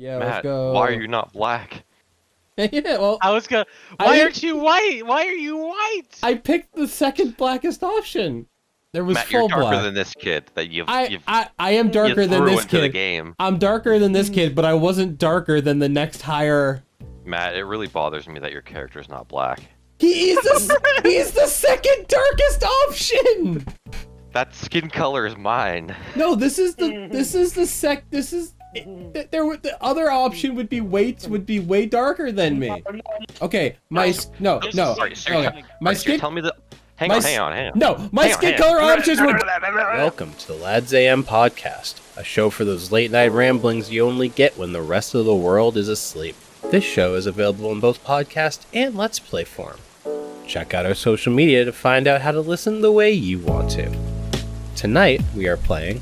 Yeah, let's Matt, go. why are you not black? Yeah, well, I was gonna. Why aren't you white? Why are you white? I picked the second blackest option. There was Matt, you're full darker black. than this kid that you've I am darker than threw this into the kid. game. I'm darker than this kid, but I wasn't darker than the next higher. Matt, it really bothers me that your character's not black. He's the second darkest option. That skin color is mine. No, the other option would be way darker than me. Okay, my skin. Tell me the. Hang on. No, my skin color options were. Welcome to the Lads AM podcast, a show for those late night ramblings you only get when the rest of the world is asleep. This show is available in both podcast and Let's Play form. Check out our social media to find out how to listen the way you want to. Tonight, we are playing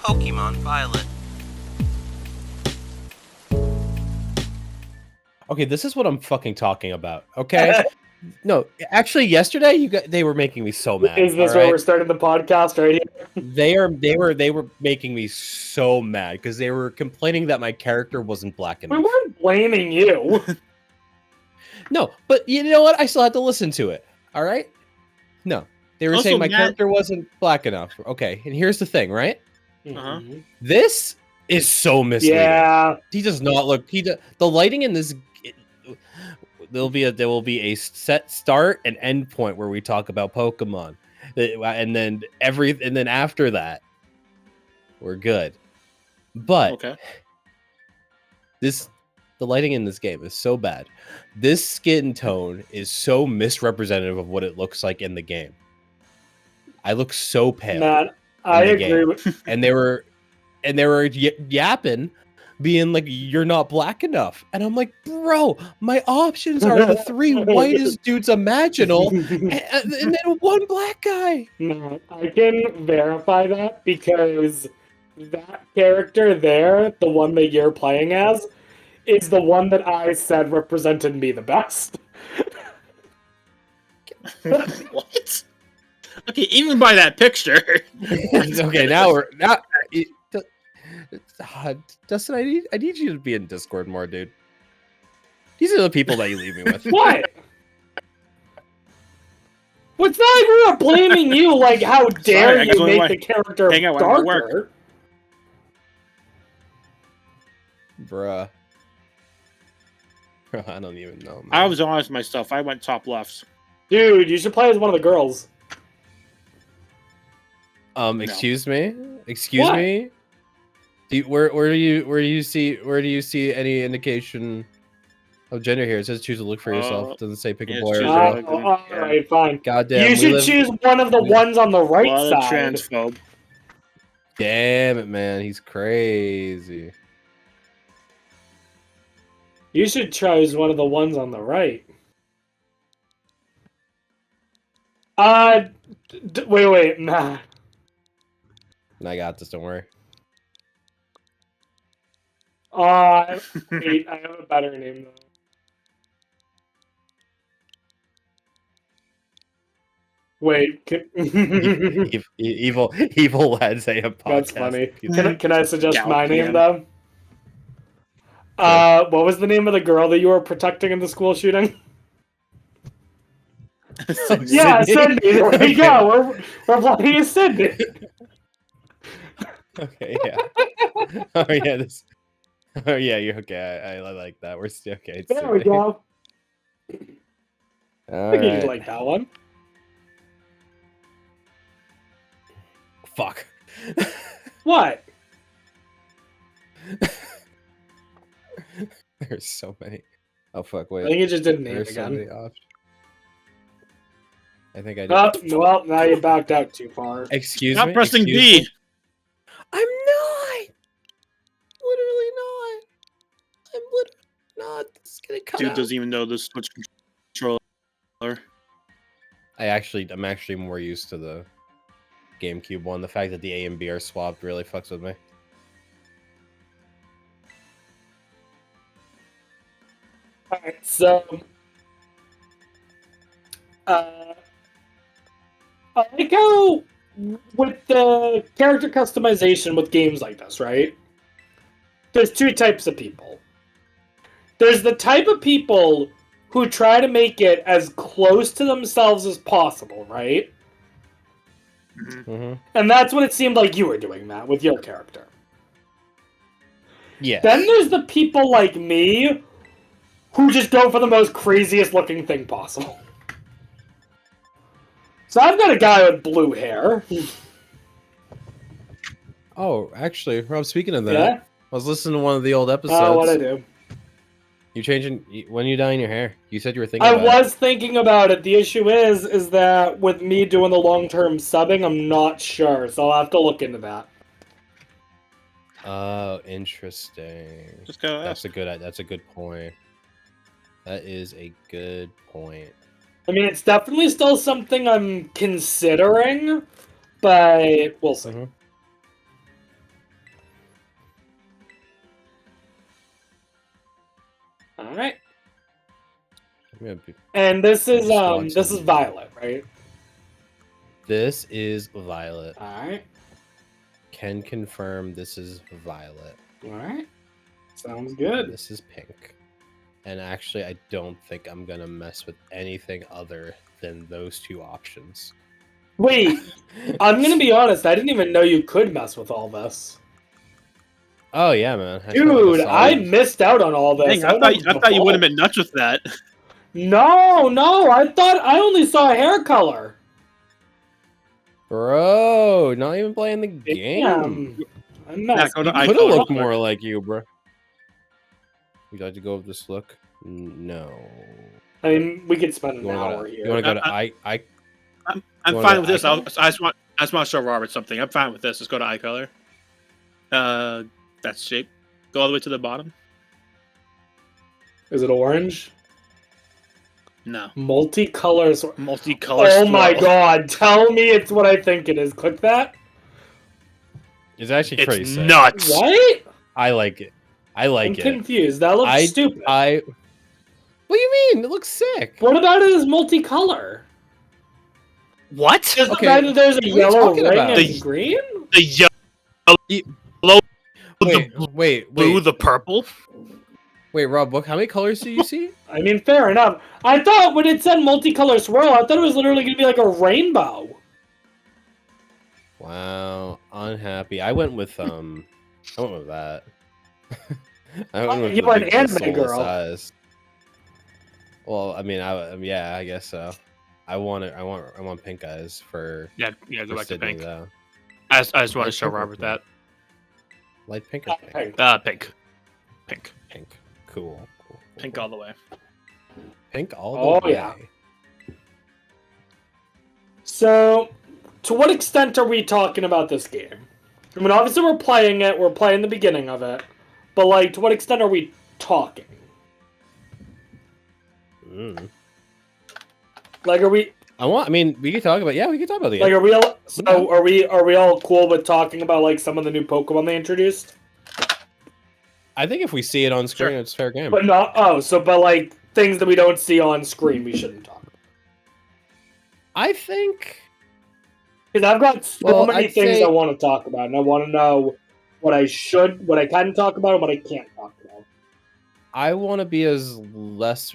Pokemon Violet. Okay, this is what I'm fucking talking about, okay? No, actually, yesterday they were making me so mad. Is this where we're starting the podcast right here? They were making me so mad because they were complaining that my character wasn't black enough. We weren't blaming you. No, but you know what? I still had to listen to it. All right? No, they were saying my character wasn't black enough. Okay, and here's the thing, right? This is so misleading. Yeah, he does not look. The lighting in this. There will be a set start and end point where we talk about Pokemon, and then after that, we're good. But the lighting in this game is so bad. This skin tone is so misrepresentative of what it looks like in the game. I look so pale. Matt, I agree with. And they were yapping, being like, "You're not black enough," and I'm like, "Bro, my options are the three whitest dudes imaginable, and then one black guy." No, I can verify that because that character there, the one that you're playing as, is the one that I said represented me the best. What? Okay, even by that picture. Okay, Dustin, I need you to be in Discord more, dude. These are the people that you leave me with. What? What's not even about blaming you? Like, how dare you make the character darker? Bruh, I don't even know, man. I was honest with myself. I went top lefts. Dude, you should play as one of the girls. Excuse me? Excuse me? Where do you see any indication of gender here? It says choose to look for yourself. It doesn't say pick a boy or a girl. Alright, fine. Goddamn. You should choose one of the ones on the right side. Transphobe. Damn it, man. He's crazy. You should choose one of the ones on the right. Wait, nah. I got this, don't worry. Wait, I have a better name though. Wait, evil lads say a podcast. That's funny. Can I suggest my name though? What was the name of the girl that you were protecting in the school shooting? Yeah, Cindy. There we go. We're playing as Cindy. Okay, yeah. Oh yeah, this. Oh yeah, you're okay. I like that. We're still okay. There we go. I think you'd like that one. Fuck. What? There's so many. Oh fuck! Wait. I think you just didn't name it so again. I think I did. Well, now you backed out too far. Excuse me. Stop pressing B. B. I'm not. Literally not. I'm literally not. It's gonna cut Dude out. doesn't even know the Switch controller. I'm actually more used to the GameCube one. The fact that the A and B are swapped really fucks with me. Alright, so I like how with the character customization with games like this, right? there's two types of people. There's the type of people who try to make it as close to themselves as possible, right? Mm-hmm. And that's what it seemed like you were doing, Matt, with your character. Yeah. Then there's the people like me who just go for the most craziest looking thing possible. So I've got a guy with blue hair. Oh, actually, Rob, speaking of that, Yeah? I was listening to one of the old episodes. Oh, what'd I do? You changing when you dyeing your hair? You said you were thinking. I about was thinking about it. The issue is that with me doing the long-term subbing, I'm not sure, so I'll have to look into that. Oh, interesting. Just go. That's a good point. That is a good point. I mean, it's definitely still something I'm considering, but we'll see. Mhm. All right. Yeah, And this is Just this is Violet, right? this is Violet. All right. Can confirm this is Violet. All right. Sounds good. This is Pink. And actually, I don't think I'm gonna mess with anything other than those two options. Wait, I'm gonna be honest. I didn't even know you could mess with all this, Oh yeah, man. dude. I missed out on all this. Dang, I thought you would have been nuts with that. No. I thought I only saw hair color. Bro, not even playing the game. Damn. I'm Yeah, messed. go to Could have iColor. looked more like you, bro. Would you like to go with this look? No. I mean, we could spend You an wanna hour go, here. you want to go to I'm wanna fine go with this. I iColor? just want to show Robert something. I'm fine with this. Let's go to iColor. That's shape. Go all the way to the bottom. Is it orange? No. Multicolors. Multicolor. Oh my swirl. god! Tell me it's what I think it is. Click that. It's actually pretty It's sick. nuts. What? I like it. I like I'm it. confused. That looks stupid. What do you mean? It looks sick. What about it as multicolor? What? Just Okay, the fact that there's a what are you yellow talking ring about? and green? The yellow, Wait, blue, the purple. Wait, Rob, how many colors do you see? I mean, fair enough. I thought when it said multicolor swirl, I thought it was literally going to be like a rainbow. Wow, unhappy. I went with that. I went with You the went big anime soul girl. size. Well, I mean, yeah, I guess so. I want pink eyes for Yeah, go for back to Sydney, pink. though. I just want to Light show pink or Robert pink? that. Light pink or pink? Pink. Pink. Pink. Cool. Pink all the way. Pink all the Oh, way. yeah. So, to what extent are we talking about this game? I mean, obviously we're playing it, we're playing the beginning of it, but like, to what extent are we talking? Like, are we I mean, we could talk about. Yeah, we could talk about the game. like, are we all, so are we all cool with talking about like some of the new Pokemon they introduced? I think if we see it on screen, Sure. it's fair game. But not but like things that we don't see on screen, we shouldn't talk about. I think. Because I've got so many I'd things say- I want to talk about, and I want to know what I can talk about, and what I can't talk about. I want to be as least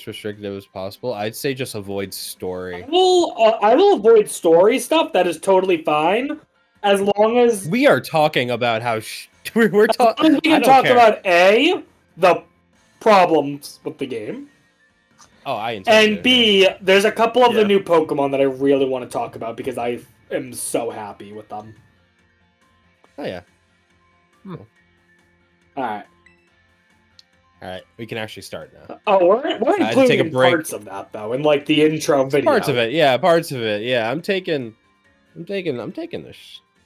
restrictive as possible. I'd say just avoid story. I will avoid story stuff. That is totally fine, as long as We are talking about how we're as long talking. as we can talk about the problems with the game, Oh, I and B, there's a couple of the Yeah. new Pokemon that I really want to talk about because I am so happy with them. Oh yeah. All right. All right, we can actually start now. Oh, we're I had to take including a in break. parts of that though, in like the intro video. Parts of it, yeah. Parts of it, yeah. I'm taking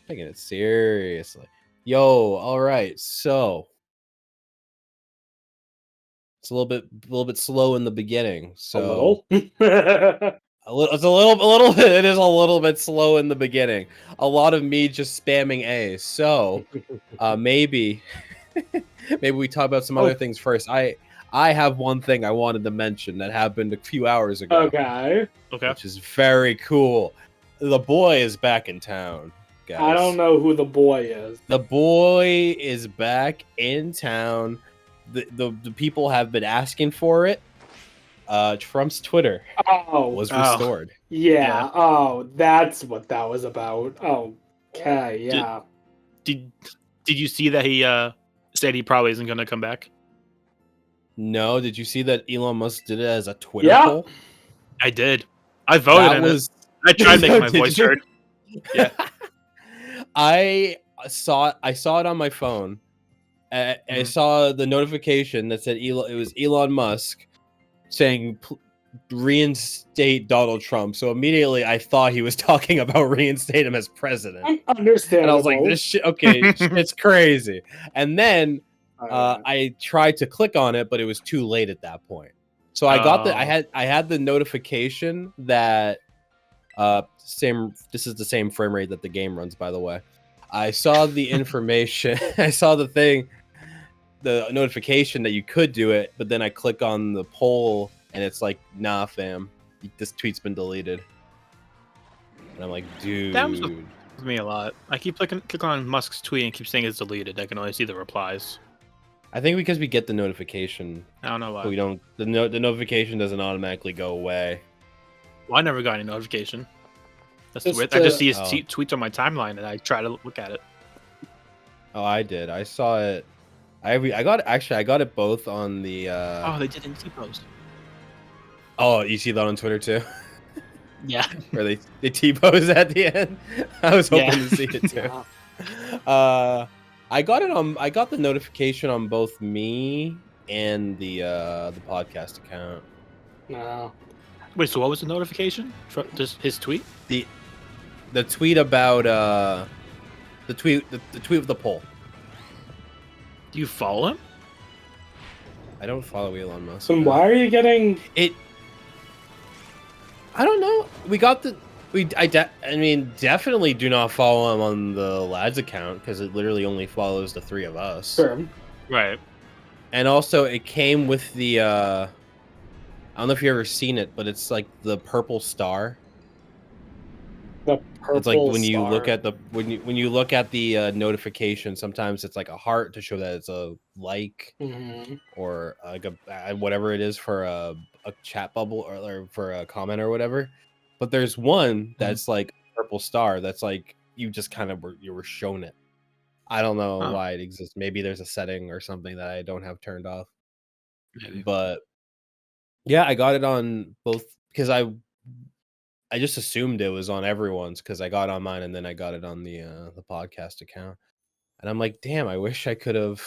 it seriously. Yo, all right. So it's a little bit slow in the beginning. So A little. it's a little bit. It is a little bit slow in the beginning. A lot of me just spamming A. So maybe we talk about some other things first. I have one thing I wanted to mention that happened a few hours ago. Okay. Okay. Which is very cool. The boy is back in town. guys. I don't know who the boy is. The boy is back in town. The people have been asking for it. Trump's Twitter was restored. Yeah. Oh, that's what that was about. Okay. Yeah. Did you see that he said he probably isn't going to come back? No, did you see that Elon Musk did it as a Twitter Yeah. poll? I did. I voted it. I tried making my voice heard. Yeah. I saw it on my phone. I saw the notification that said it was Elon Musk saying reinstate Donald Trump. So immediately I thought he was talking about reinstate him as president. Understandable. And I was like, this shit, okay, it's crazy. And then I tried to click on it, but it was too late at that point. So I got I had the notification that this is the same frame rate that the game runs, by the way. I saw the information. I saw the notification that you could do it, but then I click on the poll and it's like, nah, fam, this tweet's been deleted. And I'm like, dude. That was with me a lot. I keep clicking on Musk's tweet and keep saying it's deleted. I can only see the replies. I think because we get the notification. I don't know why. We don't. The notification doesn't automatically go away. Well, I never got any notification. That's Just weird. I just see his Oh. tweets on my timeline and I try to look at it. Oh, I did. I saw it. I got it both on the. Oh, they did in T-post. Oh, you see that on Twitter too? Yeah. Where they T-pose at the end. I was hoping Yeah. to see it too. Yeah. I got the notification on both me and the podcast account. No. Wait, so what was the notification? For just his tweet? The tweet about the tweet of the poll. Do you follow him? I don't follow Elon Musk. So why are you getting it? I don't know. I mean, definitely do not follow him on the lads account because it literally only follows the three of us. Sure. Right. And also, it came with the. I don't know if you've ever seen it, but it's like the purple star. The purple It's like when you star. look at the when you look at the notification, sometimes it's like a heart to show that it's a like Mhm. or like a whatever it is for a chat bubble or for a comment or whatever. But there's one that's like a purple star that's like you just kind of were shown it. I don't know Oh. why it exists. Maybe there's a setting or something that I don't have turned off. Maybe. But yeah, I got it on both because I just assumed it was on everyone's because I got on mine and then I got it on the podcast account. And I'm like, damn, I wish I could have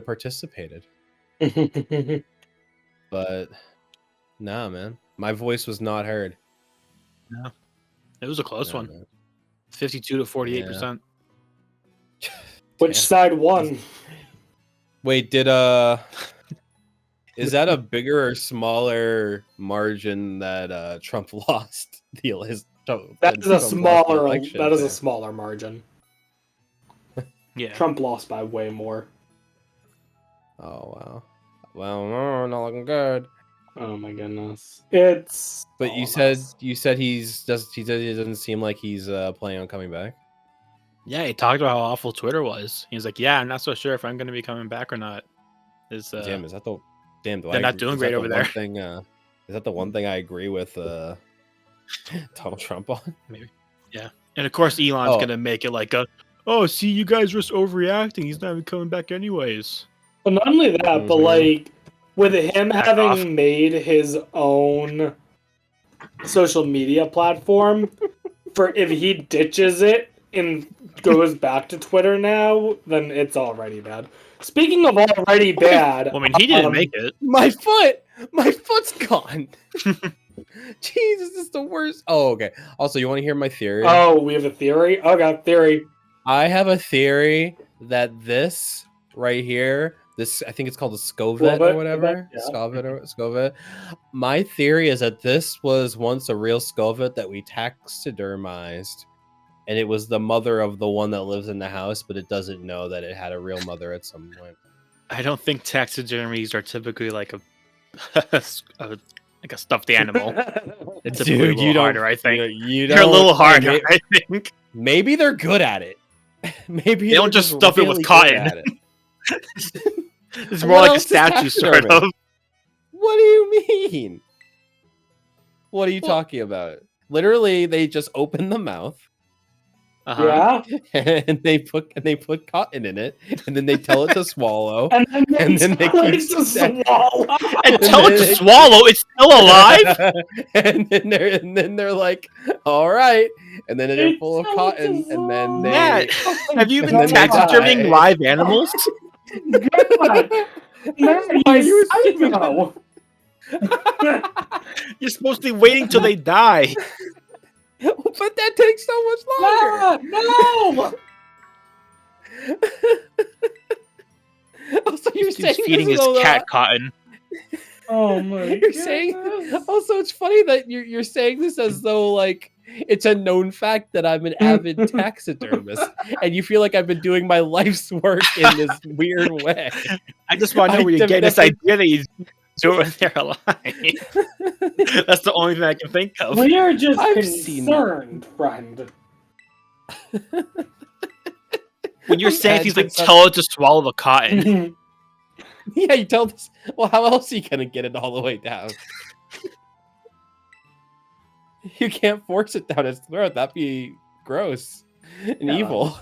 participated. But nah, man. My voice was not heard. No. It was a close Nah, one. man. 52 to 48%. Which Damn. side won? Wait, did is that a bigger or smaller margin that Trump lost? That is a smaller margin. Yeah. Trump lost by way more. Oh wow. Well, no, not looking good. Oh my goodness. It's But all you of said us. he doesn't seem like he's planning on coming back. Yeah, he talked about how awful Twitter was. He was like, yeah, I'm not so sure if I'm going to be coming back or not. Damn, is that the damn? they're not doing great over there. Thing, is that the one thing I agree with Donald Trump on? Maybe. Yeah. And of course, Elon's Oh. going to make it like oh, see, you guys are just overreacting. He's not even coming back anyways. But not only that, but Mhm. like with him Back having off. made his own social media platform, for if he ditches it and goes back to Twitter now, then it's already bad. Speaking of already bad, Well, I mean, he didn't make it. My foot's gone. Jesus, this is the worst. Oh, okay. Also, you want to hear my theory? oh, we have a theory. Okay, theory. I have a theory that this right here, this I think it's called a scovet or Scovet, whatever. yeah. Scovet. My theory is that this was once a real scovet that we taxidermized, and it was the mother of the one that lives in the house, but it doesn't know that it had a real mother at some point. I don't think taxidermies are typically like a like a stuffed animal. It's a Dude, little harder, I think. You They're a little harder, Maybe, I think. maybe they're good at it. Maybe They don't they're just stuff it with really cotton. good at it. It's What more like a else is statue, sort taxidermy? of. What do you mean? What are you Well- talking about? Literally, they just open the mouth Uh-huh. Yeah. and they put cotton in it, and then they tell it to swallow. And then And then they tell keep it to swallow. And And tell it then to it- swallow. It's still alive. and then they're like, all right, and then they're It's full of so cotton, and then they. Matt, have you been And then they taxiderming die. live animals? God. Man, Why are you psycho. You're supposed to be waiting till they die. But that takes so much longer. No! Also, you're He's saying feeding this his is cat cotton. Oh my You're saying. Also, it's funny that you're saying this as though like it's a known fact that I'm an avid taxidermist, and you feel like I've been doing my life's work in this weird way. I just want to know where you're I've getting this never- idea that he's doing there alive. That's the only thing I can think of. We are just I've seen- concerned, friend. When you're saying he's like, Imagine tell it to swallow the cotton. Yeah, you tell this. Well, how else are you gonna get it all the way down? You can't force it down his throat. That'd be gross and evil.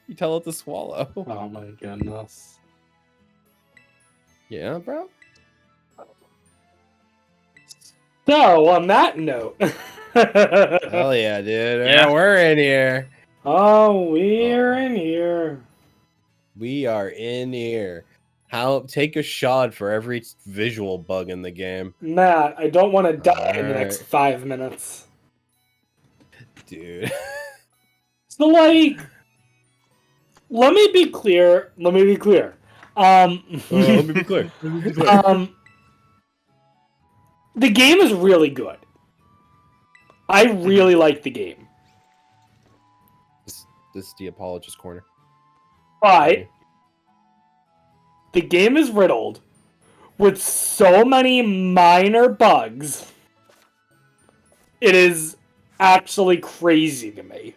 You tell it to swallow. Oh my goodness. Yeah, bro. So, on that note. Hell yeah, dude. Yeah. We're in here. Oh, we're in here. We are in here. Take a shot for every visual bug in the game, Matt, I don't want to die in the next Alright. 5 minutes. dude. So, like, let me be clear. Let me be clear. The game is really good. I really like the game. This is the apologist corner. But the game is riddled with so many minor bugs. It is actually crazy to me.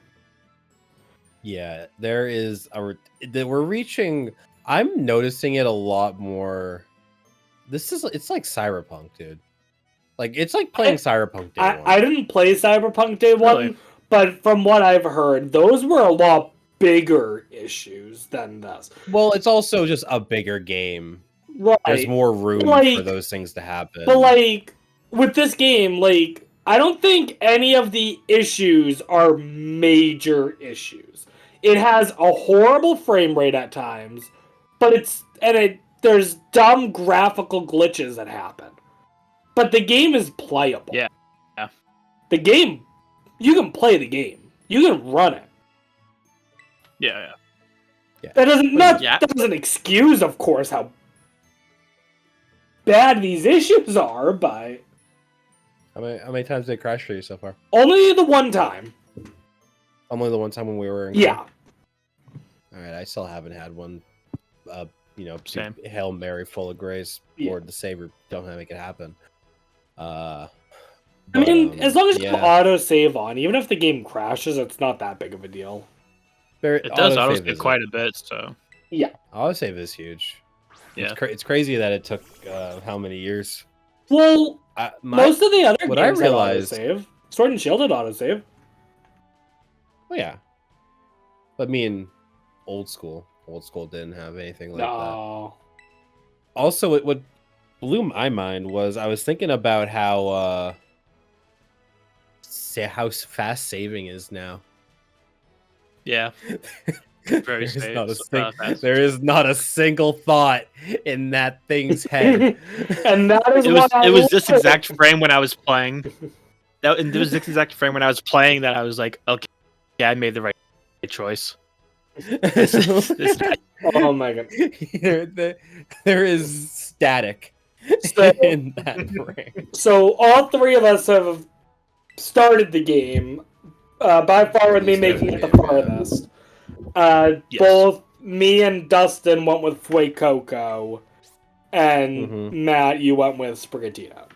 Yeah, there is we're reaching. I'm noticing it a lot more. It's like Cyberpunk, dude. Like it's like playing Cyberpunk Day One. I didn't play Cyberpunk Day One, Really? but from what I've heard, those were a lot bigger issues than this. Well, it's also just a bigger game. Right. There's more room Like- for those things to happen. But like with this game, like I don't think any of the issues are major issues. It has a horrible frame rate at times, but there's dumb graphical glitches that happen. But the game is playable. Yeah. Yeah. The game, you can play the game. You can run it. Yeah. That Yeah. doesn't excuse, of course, how bad these issues are, but How many times did it crash for you so far? only the one time. Only the one time when we were in. Yeah. All right, I still haven't had one. Same. Hail Mary full of grace, Yeah. Lord the Savior, don't make it happen. I mean, as long as you yeah. auto save on, even if the game crashes, it's not that big of a deal. It does autosave autosave is- quite a bit, so Autosave is huge. yeah. It's crazy that it took how many years? Well, Most most of the other what I games realized- had autosave. Sword and Shield had autosave. Oh yeah, but me and old school didn't have anything like that. No. Also, what blew my mind was I was thinking about how fast saving is now. Yeah. Very There's safe. not a fast. there is not a single thought in that thing's head. And that is It was this exact frame when I was playing. It was this exact frame when I was playing that I was like, okay, yeah, I made the right choice. This guy. Oh my god. there is static So- in that frame. So all three of us have started the game. By far with me making it the farthest. Yes. Both me and Dustin went with Fuecoco. and Matt, you went with Sprigatito.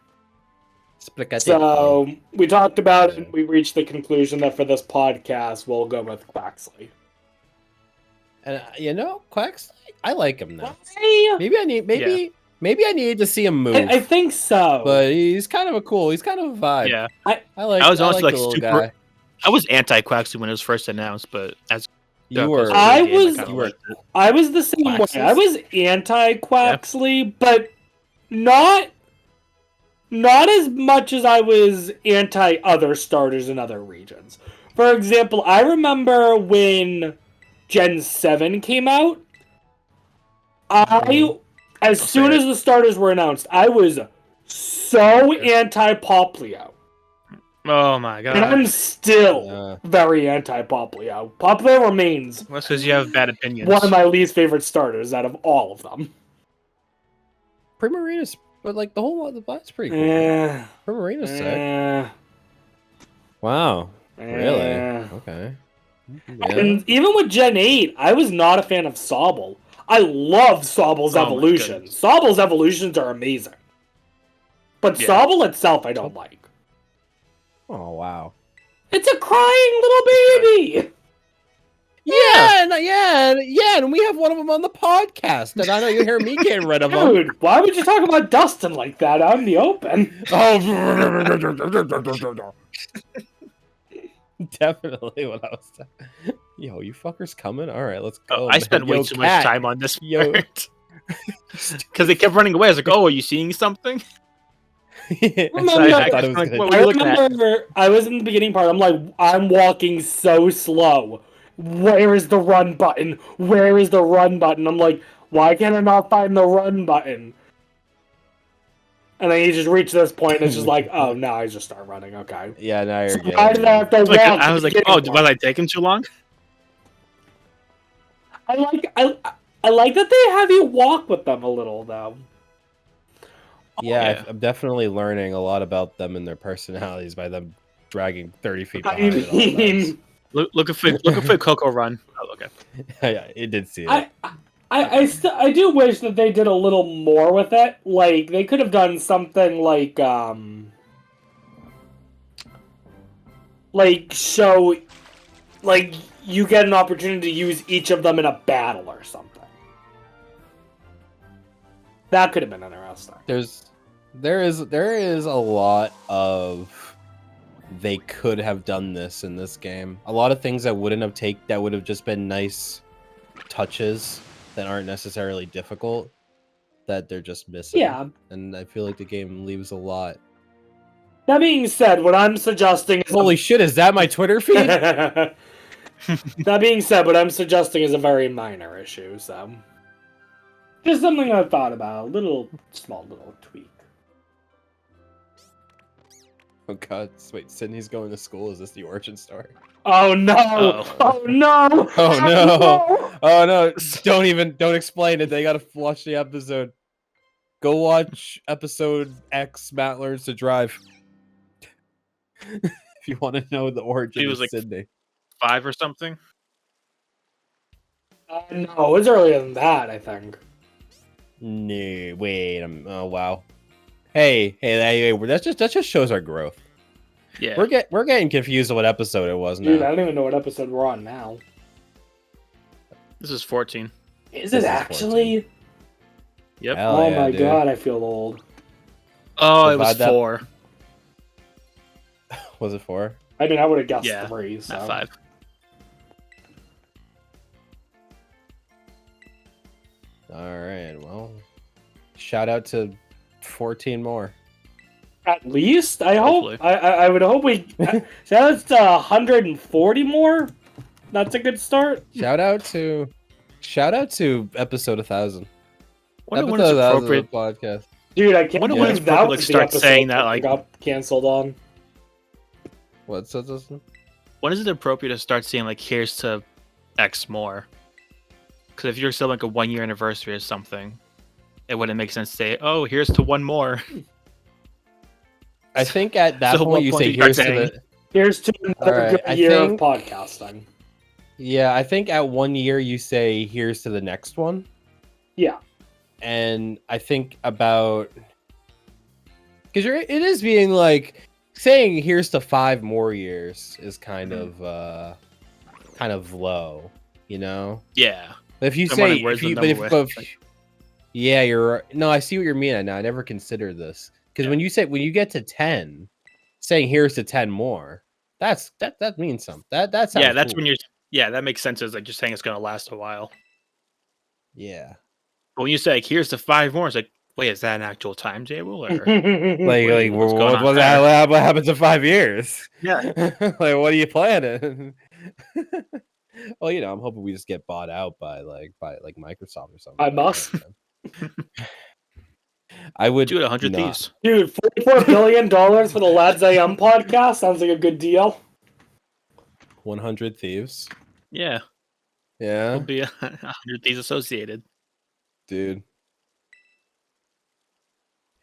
Sprigatito. So we talked about it, and we reached the conclusion that for this podcast, we'll go with Quaxley. And Quaxley, I like him now. Hey! Maybe I needed to see him move. I think so. But he's kind of a vibe. Yeah. I like I was honestly like like the little super. guy. I was anti-Quaxley when it was first announced, but as You were. I I was the same way. I was anti-Quaxley, but not as much as I was anti other starters in other regions. For example, I remember when Gen 7 came out, as soon as the starters were announced, I was so anti-Poplio. Oh my god. And I'm still very anti-Poplio. Poplio remains That's because you have bad opinions. one of my least favorite starters out of all of them. Primarina's, but like the whole that's pretty cool. Primarina's sick. Wow. Really? Okay. Yeah. And even with Gen 8, I was not a fan of Sobble. I love Sobble's evolutions. Sobble's evolutions are amazing. But Sobble itself, I don't like. Oh, wow. It's a crying little baby! Yeah, and we have one of them on the podcast, and I know you hear me getting rid of them. Dude, why would you talk about Dustin like that out in the open? Oh, definitely what I was saying. Yo, you fuckers coming? All right, let's go. I spent way too much time on this Yo. because they kept running away. I was like, "Oh, are you seeing something?" I thought it was like, gonna- what were you looking at? remember I was in the beginning part. I'm like, I'm walking so slow. Where is the run button? Where is the run button? I'm like, why can't I not find the run button? And then you just reach this point, and it's just like, oh, now I just start running. Okay. Yeah, now you're getting Why did I have to walk? I was like, "Oh, was I taking too long?" I like that they have you walk with them a little though. Yeah, I'm definitely learning a lot about them and their personalities by them dragging 30 feet behind it all the times. Look for Coco Run. Oh, okay. Yeah, it did see it. I do wish that they did a little more with it. Like they could have done something like show like you get an opportunity to use each of them in a battle or something. That could have been interesting. There is a lot of they could have done this in this game. A lot of things that would have just been nice touches that aren't necessarily difficult that they're just missing. Yeah. And I feel like the game leaves a lot. That being said, what I'm suggesting is Holy shit, is that my Twitter feed? That being said, what I'm suggesting is a very minor issue, so just something I've thought about. A small little tweak. Oh god, wait, Sydney's going to school? Is this the origin story? Oh no! Oh no! Oh no! Oh no! Don't explain it. They gotta watch the episode. Go watch episode X. Matt learns to drive. If you want to know the origin of like Sydney. 5 or something. No, it was earlier than that, I think. No, wait. Oh wow. Hey, that just shows our growth. Yeah, We're getting confused on what episode it was now. Dude, I don't even know what episode we're on now. this is 14. Is This it is actually? 14. Yep. Hell Oh yeah, my dude. god, I feel old. Oh, it was Divide that- 4, Was it 4? I mean, I would have guessed Yeah, 3. So. not 5. All right. Well, shout out to 14 more. At least, I hope. Hopefully. I would hope we. So that's 140 more. That's a good start. Shout out to episode 1000. Wonder when it's appropriate. Podcast. Dude, I can't Wonder believe when it's that appropriate was to the start episode saying that, like- got canceled on. What says this? When is it appropriate to start saying like, "Here's to X more"? Because if you're still like a 1-year anniversary or something, it wouldn't make sense to say, "Oh, here's to 1 more." I think at that So point what you point say do you start here's to saying? the. Here's to another Alright, good I year think- of podcasting. Yeah, I think at 1 year you say here's to the next one. Yeah. And I think about because it is being like saying here's to 5 more years is kind of low, you know. Yeah. But if you I'm say wondering where's if the you, but number if, with, but if- yeah, you're right. No, I see what you're meaning now. I never considered this because when you get to 10, saying here's to 10 more, that means something. That sounds Yeah, that's cool. when you're. Yeah, that makes sense. As like just saying it's gonna last a while. Yeah. But when you say like, here's the 5 more, it's like, wait, is that an actual timetable or? Like what's going on there? what happens in 5 years? Yeah. Like, what are you planning? Well, you know, I'm hoping we just get bought out by Microsoft or something. I must. I would Dude, 100 not. Thieves. Dude, $44 billion for the Lads AM podcast sounds like a good deal. 100 Thieves. Yeah, Yeah, there'll be 100 Thieves associated. dude.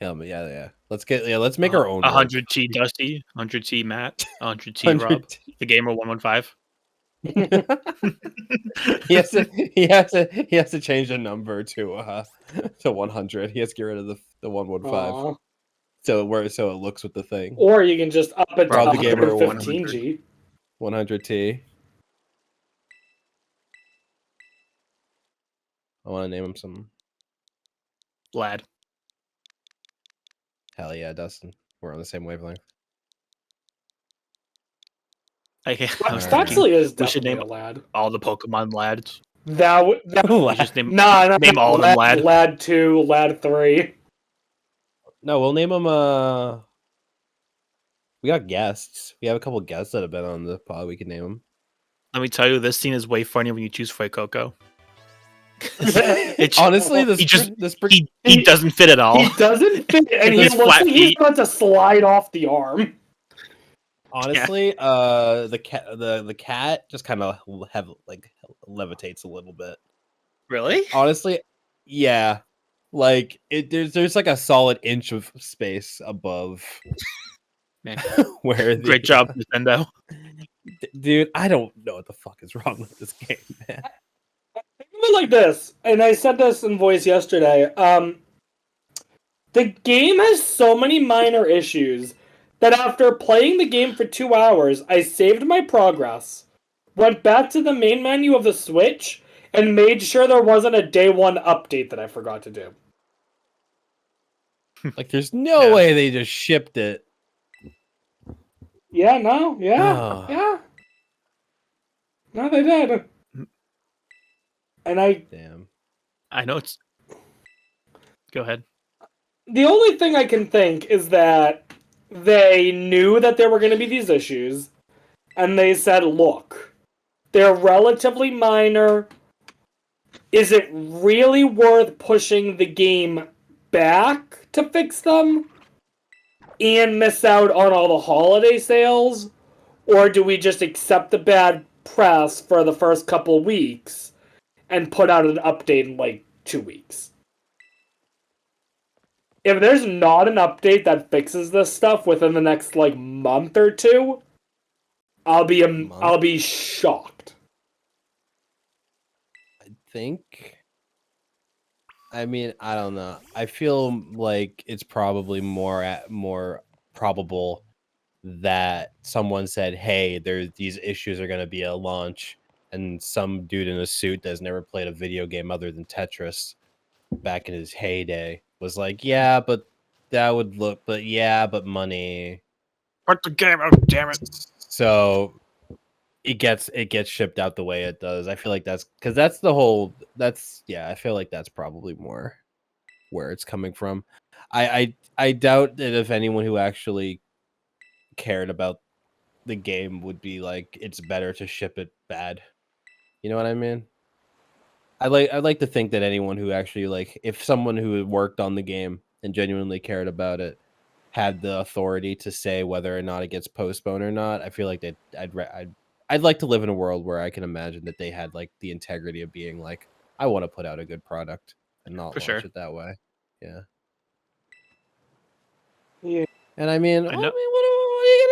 Yeah. Let's make our own. 100 T Dusty, 100 T Matt, 100 T Rob, the gamer 115. He has to change the number to 100. He has to get rid of the 115. Aw. So it looks with the thing. Or you can just up it to Rob the Gamer 115G. 100T. I want to name him something. Lad. Hell yeah, Dustin. We're on the same wavelength. I was Alright. Actually, is we should definitely name a lad. all the Pokemon lads. That We just name nah, name all of them lad. Lad 2, Lad 3. No, we'll name him. We got guests. We have a couple guests that have been on the pod. We can name them. Let me tell you, this scene is way funnier when you choose Fuecoco. Honestly, He doesn't fit at all. He doesn't fit, and he His looks flat like he's feet. about to slide off the arm. honestly, the cat just kind of levitates a little bit. Really? Honestly, yeah. Like there's like a solid inch of space above Man, where great job, Nintendo. Dude, I don't know what the fuck is wrong with this game, man. Think of it like this, and I said this in voice yesterday. The game has so many minor issues that after playing the game for 2 hours, I saved my progress, went back to the main menu of the Switch, and made sure there wasn't a day 1 update that I forgot to do. Like, there's no way they just shipped it. Yeah, no, yeah, Oh. yeah. No, they did. And Damn. I know it's. Go ahead. the only thing I can think is that they knew that there were going to be these issues, and they said, look, they're relatively minor. Is it really worth pushing the game back to fix them and miss out on all the holiday sales? Or do we just accept the bad press for the first couple weeks and put out an update in like 2 weeks? If there's not an update that fixes this stuff within the next like month or two, I'll be shocked. I mean, I don't know. I feel like it's probably more probable that someone said, "Hey, these issues are going to be a launch," and some dude in a suit that's never played a video game other than Tetris back in his heyday was like, "Yeah, but that would look, but money." Put the game out, damn it! So it gets shipped out the way it does. I feel like that's because that's the whole. I feel like that's probably more where it's coming from. I doubt that if anyone who actually cared about the game would be like, it's better to ship it bad. You know what I mean? I'd like to think that anyone who actually like, if someone who worked on the game and genuinely cared about it had the authority to say whether or not it gets postponed or not, I feel like that I'd like to live in a world where I can imagine that they had like the integrity of being like, I want to put out a good product and not launch it that way. Yeah. Yeah. And I mean, I know.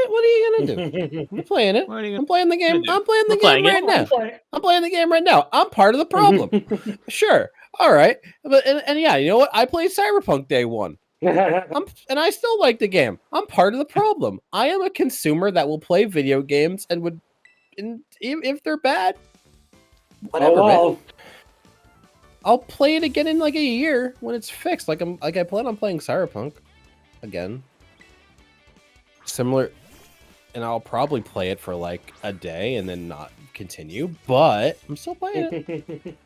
what are you gonna do? I'm playing it. I'm playing the game. I'm playing the game right now. I'm playing the game right now. I'm part of the problem. Sure. All right, but and yeah, you know what? I played Cyberpunk day one. And I still like the game. I'm part of the problem. I am a consumer that will play video games and would, if they're bad, whatever, man. I'll play it again in like a year when it's fixed. Like I plan on playing Cyberpunk again. Similar, and I'll probably play it for like a day and then not continue. But I'm still playing it.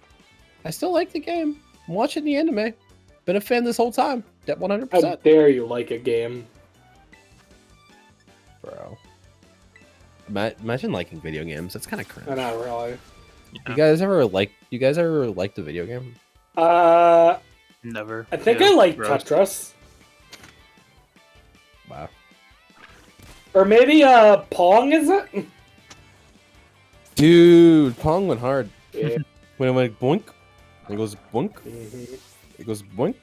I still like the game. I'm watching the anime. Been a fan this whole time. 100%. How dare you like a game, bro? Imagine liking video games. That's kind of cringe. I know, really. Yeah. You guys ever like the video game? Never. I think Yeah, I like gross. Tetris. Wow. Or maybe Pong, is it? Dude, Pong went hard. Yeah. When it went boink, it goes boink. It goes boink.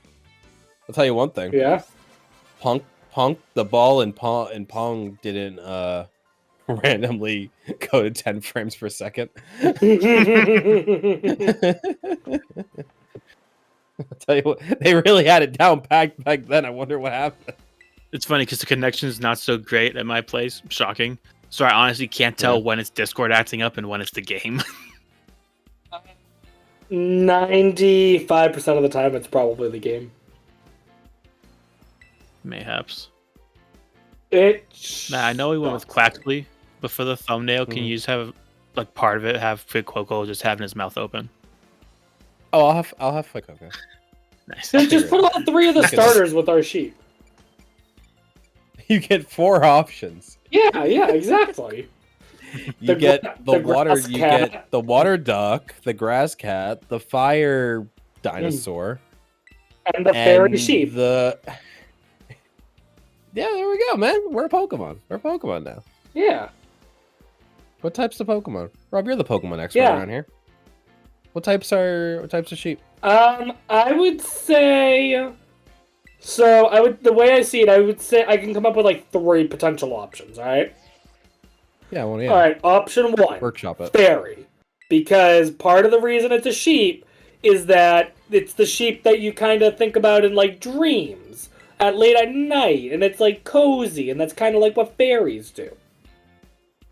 I'll tell you one thing. Yeah. Pong, the ball in Pong didn't randomly go to 10 frames per second. I'll tell you what, they really had it down packed back then. I wonder what happened. It's funny because the connection is not so great at my place. Shocking. So I honestly can't tell when it's Discord acting up and when it's the game. 95% of the time, it's probably the game. Mayhaps. It. Nah, I know we went with Quaxley, but for the thumbnail, can you just have like part of it have Quackle just having his mouth open? Oh, I'll have Flick. Okay. Nice. Then just put all 3 of the starters with our sheep. You get 4 options. Yeah, exactly. You get the water. grass You cat. get the water duck, the grass cat, the fire dinosaur, And the fairy and sheep. The yeah, there we go, man. We're Pokemon. We're Pokemon now. Yeah. What types of Pokemon? Rob, you're the Pokemon expert Yeah. around here. What types of sheep? I would say. So the way I see it, I would say I can come up with like 3 potential options. All right. Yeah, well, yeah. All right. Option 1. Workshop it. Fairy, because part of the reason it's a sheep is that it's the sheep that you kind of think about in like dreams at late at night, and it's like cozy, and that's kind of like what fairies do.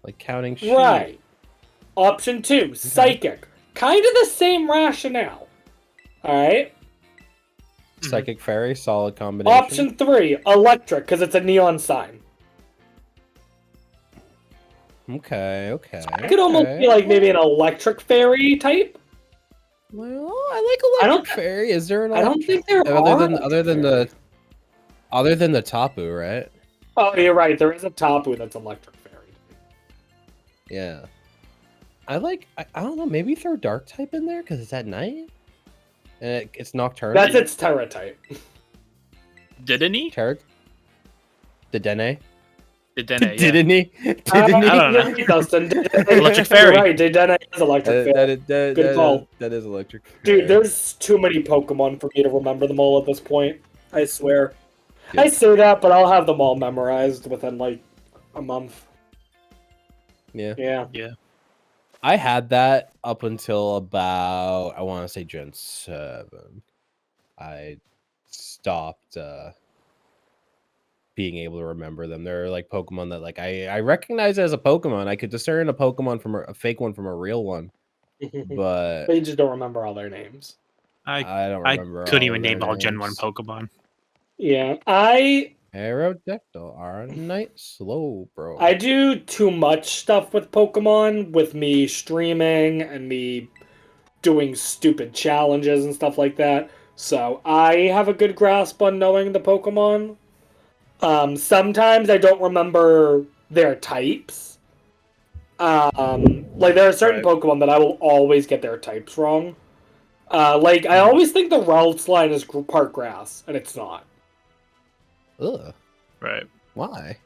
Like counting sheep. Right. Option 2, psychic, kind of the same rationale. All right. Psychic fairy, solid combination. Option 3, electric, because it's a neon sign. Okay. I could almost be like maybe an electric fairy type. Well, I like electric fairy. Is there an? I don't think there are. Other than the Tapu, right? Oh, you're right. There is a Tapu that's electric fairy. Yeah. I don't know. Maybe throw dark type in there because it's at night. And it's nocturnal. That's its Terra type. Didn't he? Terra. Dedenne. Didn't he? Didn't he? I don't know. Dustin. Electric fairy. You're right. Dedenne is electric fairy. Good call. That is electric. Dude, there's too many Pokemon for me to remember them all at this point. I swear. Good. I say that, but I'll have them all memorized within like a month. Yeah. Yeah. I had that up until about, I want to say Gen 7. I stopped being able to remember them. They're like Pokemon that like I recognize as a Pokemon. I could discern a Pokemon from a fake one from a real one. But But you just don't remember all their names. I don't remember. I couldn't all even of their name all Gen 1 names. Pokemon. Yeah. Aerodactyl are night slow, bro. I do too much stuff with Pokemon, with me streaming and me doing stupid challenges and stuff like that. So I have a good grasp on knowing the Pokemon. Sometimes I don't remember their types. Like there are certain Pokemon that I will always get their types wrong. Like I always think the Ralts line is part grass, and it's not. Ugh. Right. Why?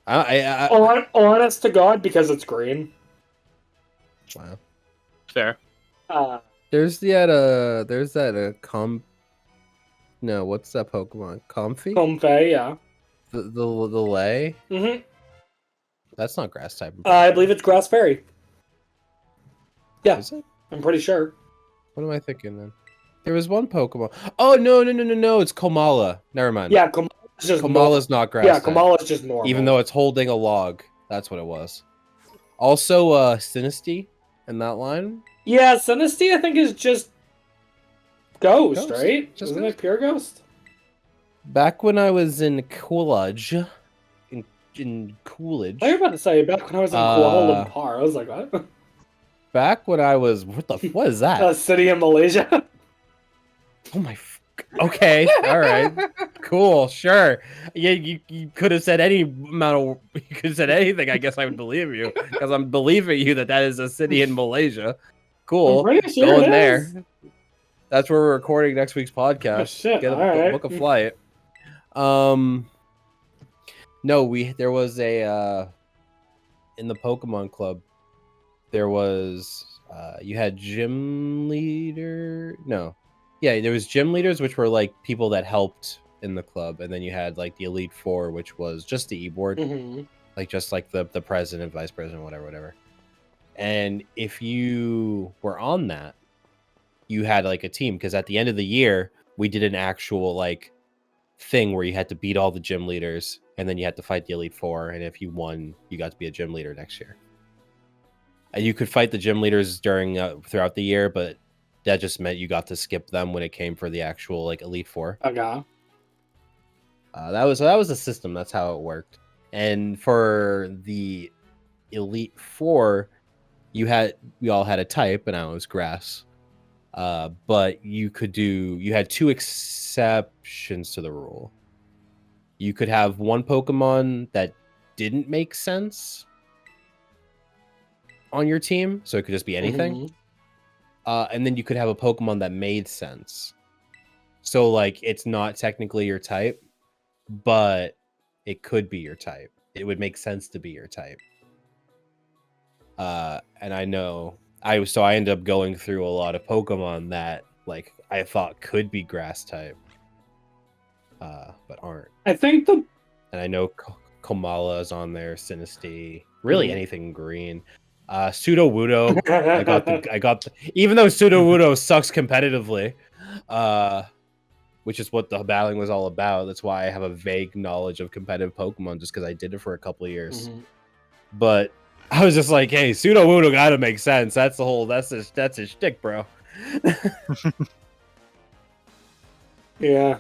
Honest to God, because it's green. Wow. Fair. There's that no, what's that Pokemon? Comfey? Comfey, yeah. The lay? Mm-hmm. That's not grass type. I believe it's Grass Fairy. Yeah, Is it? I'm pretty sure. What am I thinking then? There was one Pokemon. Oh no! It's Komala. Never mind. Yeah, Kamala's just Komala's not grass. Yeah, type, Kamala's just normal. even though it's holding a log. That's what it was. Also, Sinistea in that line. Yeah, Sinistea I think is just Ghost, right? Just Isn't Ghost? it pure Ghost? Back when I was in Coolidge, in Coolidge. I was about to say back when I was in Kuala Lumpur. I was like, what? Back when I was, what is that? A city in Malaysia. Oh my. Okay, all right, cool, sure. Yeah, you could have said any amount of. You could have said anything. I guess I would believe you because I'm believing you that is a city in Malaysia. Cool. I'm pretty sure Going it there. is. That's where we're recording next week's podcast. Oh, shit. Get a All right. book a flight. No, there was a in the Pokemon Club. There was you had gym leader. No, yeah, there was gym leaders, which were like people that helped in the club, and then you had like the Elite Four, which was just the e-board, like just like the president, vice president, whatever. And if you were on that, you had like a team, because at the end of the year we did an actual like thing where you had to beat all the gym leaders, and then you had to fight the Elite Four, and if you won, you got to be a gym leader next year. And you could fight the gym leaders during throughout the year, but that just meant you got to skip them when it came for the actual like Elite Four. Okay. That was the system. That's how it worked. And for the Elite Four, we all had a type, and I was grass. But you had two exceptions to the rule. You could have one Pokemon that didn't make sense on your team, so it could just be anything. And then you could have a Pokemon that made sense. So like it's not technically your type, but it could be your type. It would make sense to be your type. And I know I ended up going through a lot of Pokemon that like I thought could be grass type, but aren't. I think and I know Komala is on there, Sinistea, really anything green. Sudowoodo, I got even though Sudowoodo sucks competitively, which is what the battling was all about. That's why I have a vague knowledge of competitive Pokemon, just because I did it for a couple of years. But I was just like, hey, Sudowoodo gotta make sense. That's his shtick, bro. Yeah.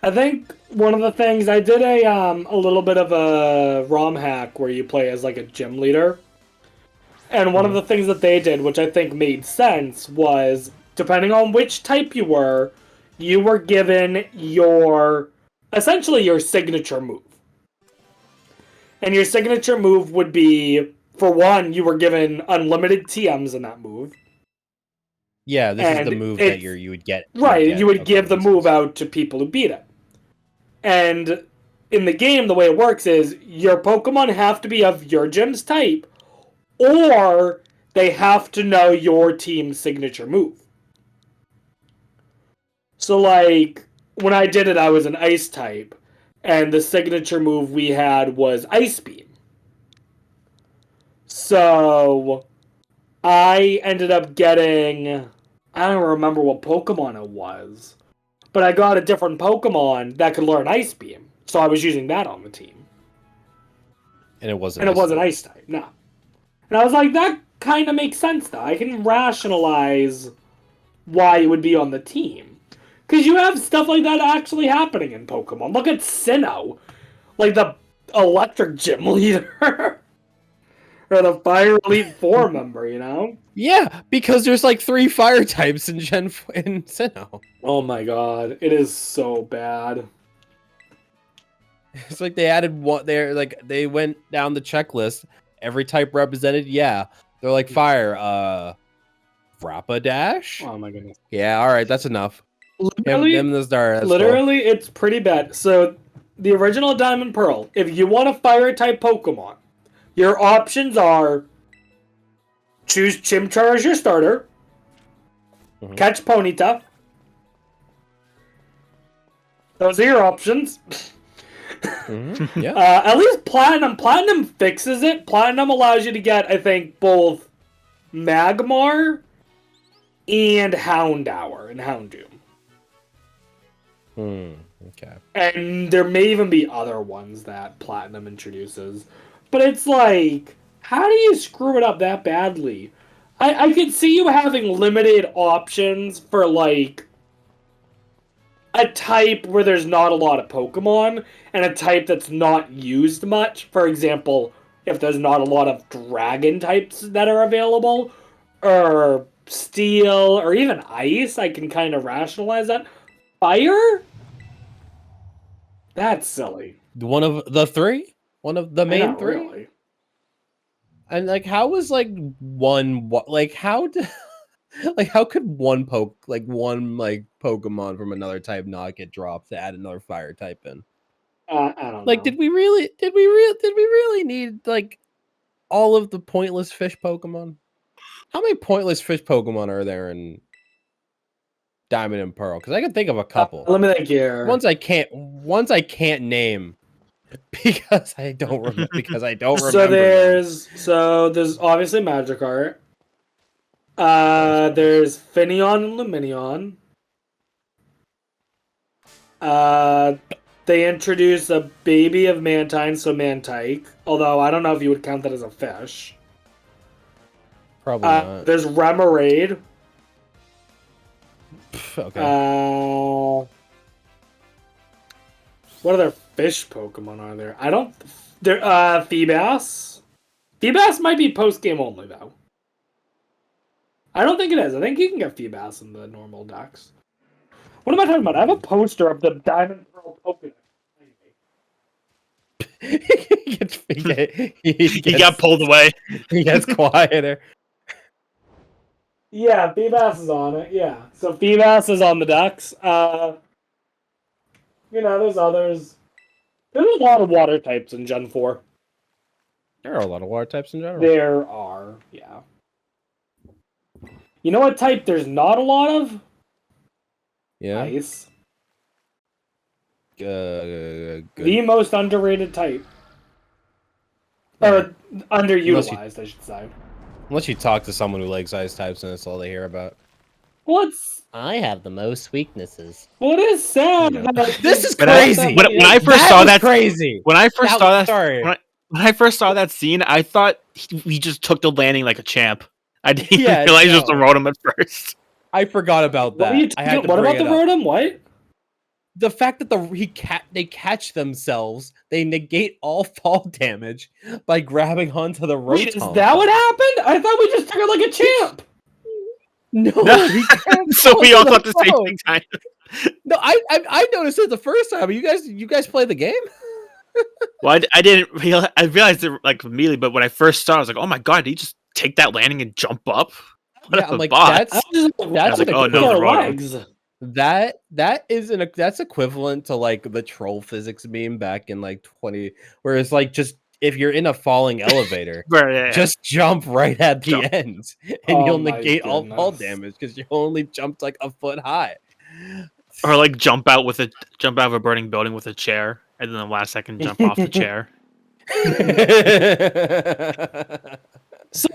I think one of the things I did a little bit of a ROM hack where you play as like a gym leader. And one of the things that they did, which I think made sense, was depending on which type you were given essentially your signature move. And your signature move would be, for one, you were given unlimited TMs in that move. Yeah, this is the move that you would get. Right, you would give the move out to people who beat it. And in the game, the way it works is your Pokemon have to be of your gym's type, or they have to know your team's signature move. So, like, when I did it, I was an Ice type, and the signature move we had was Ice Beam. So, I ended up getting... I don't remember what Pokemon it was, but I got a different Pokemon that could learn Ice Beam, so I was using that on the team. And it wasn't Ice type, no. And I was like, that kind of makes sense, though. I can rationalize why it would be on the team. Because you have stuff like that actually happening in Pokemon. Look at Sinnoh. Like the electric gym leader. Or the Fire Elite 4 member, you know? Yeah, because there's like 3 fire types in Sinnoh. Oh my god, it is so bad. It's like they added what they went down the checklist. Every type represented, yeah. They're like fire. Rapidash? Oh my goodness. Yeah, alright, that's enough. Literally, it's pretty bad. So, the original Diamond Pearl, if you want a fire type Pokemon, your options are choose Chimchar as your starter, catch Ponyta. Those are your options. Yeah. At least Platinum. Platinum fixes it. Platinum allows you to get, I think, both Magmar and Houndour and Houndoom. Okay. And there may even be other ones that Platinum introduces. But it's like, how do you screw it up that badly? I could see you having limited options for, like, a type where there's not a lot of Pokemon, and a type that's not used much. For example, if there's not a lot of Dragon types that are available, or Steel, or even Ice, I can kind of rationalize that. Fire? That's silly. One of the three? One of the main three? Really. And like, how was like like how like how could one Pokemon from another type not get dropped to add another fire type in? I don't know. Like, did we really need like all of the pointless fish Pokemon? How many pointless fish Pokemon are there in Diamond and Pearl? Because I can think of a couple. Let me think here. Ones I can't name because I don't remember. So there's obviously Magikarp. There's Finneon and Lumineon. They introduced a baby of Mantine, so Mantike. Although I don't know if you would count that as a fish. Probably not. There's Remoraid. Okay. What other fish Pokemon are there? Feebas. Feebas might be post-game only, though. I don't think it is. I think you can get Feebas in the normal decks. What am I talking about? I have a poster of the Diamond Pearl Pokedex. He got pulled away. He gets quieter. Yeah, Feebas is on it. Yeah, so Feebas is on the decks. There's others. There's a lot of water types in Gen 4. There are a lot of water types in general. There are, yeah. You know what type there's not a lot of? Yeah. Ice. Good. The most underrated type. Or underutilized, I should say. Unless you talk to someone who likes ice types and that's all they hear about. I have the most weaknesses. Well, it is sad. This is crazy. When I first saw that, crazy. When I first saw that scene, I thought he just took the landing like a champ. I didn't even realize it was the Rotom at first. I forgot about that. What about the Rotom? What? The fact that they catch themselves, they negate all fall damage by grabbing onto the Rotom. Wait, is that what happened? I thought we just took it like a champ. No, so we all thought the same thing. Kind of. No, I noticed it the first time. You guys play the game? Well, I didn't realize. I realized it like immediately, but when I first saw it, I was like, "Oh my god, did he just take that landing and jump up?" Yeah, I'm like, that's like, oh no, the legs. That's equivalent to like the troll physics meme back in like 20, where it's like, just if you're in a falling elevator, just jump right at the end, and you'll negate all fall damage because you only jumped like a foot high. Or like jump out of a burning building with a chair, and then the last second jump off the chair. So,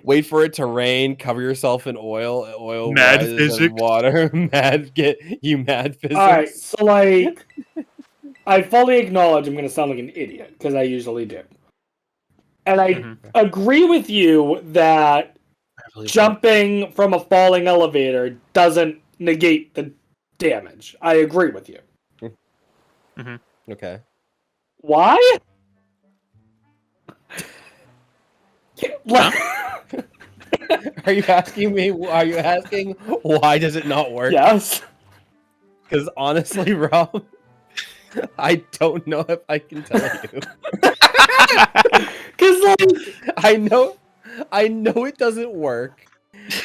wait for it to rain, cover yourself in oil mad rises physics. in water, mad physics. Alright, so like, I fully acknowledge I'm going to sound like an idiot, because I usually do. And I agree with you that jumping from a falling elevator doesn't negate the damage. I agree with you. Okay. Why? Are you asking me? Are you asking why does it not work? Yes. Because honestly, Rob, I don't know if I can tell you. Because like, I know it doesn't work,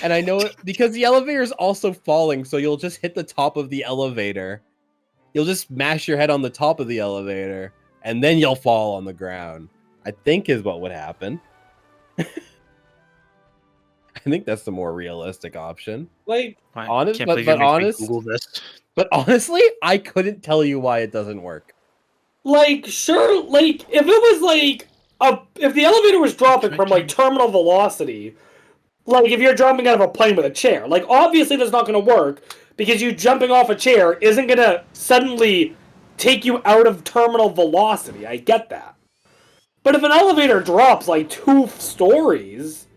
and I know it because the elevator is also falling. So you'll just hit the top of the elevator. You'll just smash your head on the top of the elevator, and then you'll fall on the ground. I think is what would happen. I think that's the more realistic option. Like, honestly, but honestly, I couldn't tell you why it doesn't work. Like, sure, like, if it was like if the elevator was dropping from like terminal velocity, Like, if you're jumping out of a plane with a chair. Like, obviously that's not going to work, because you jumping off a chair isn't going to suddenly take you out of terminal velocity. I get that. But if an elevator drops, like, 2 stories...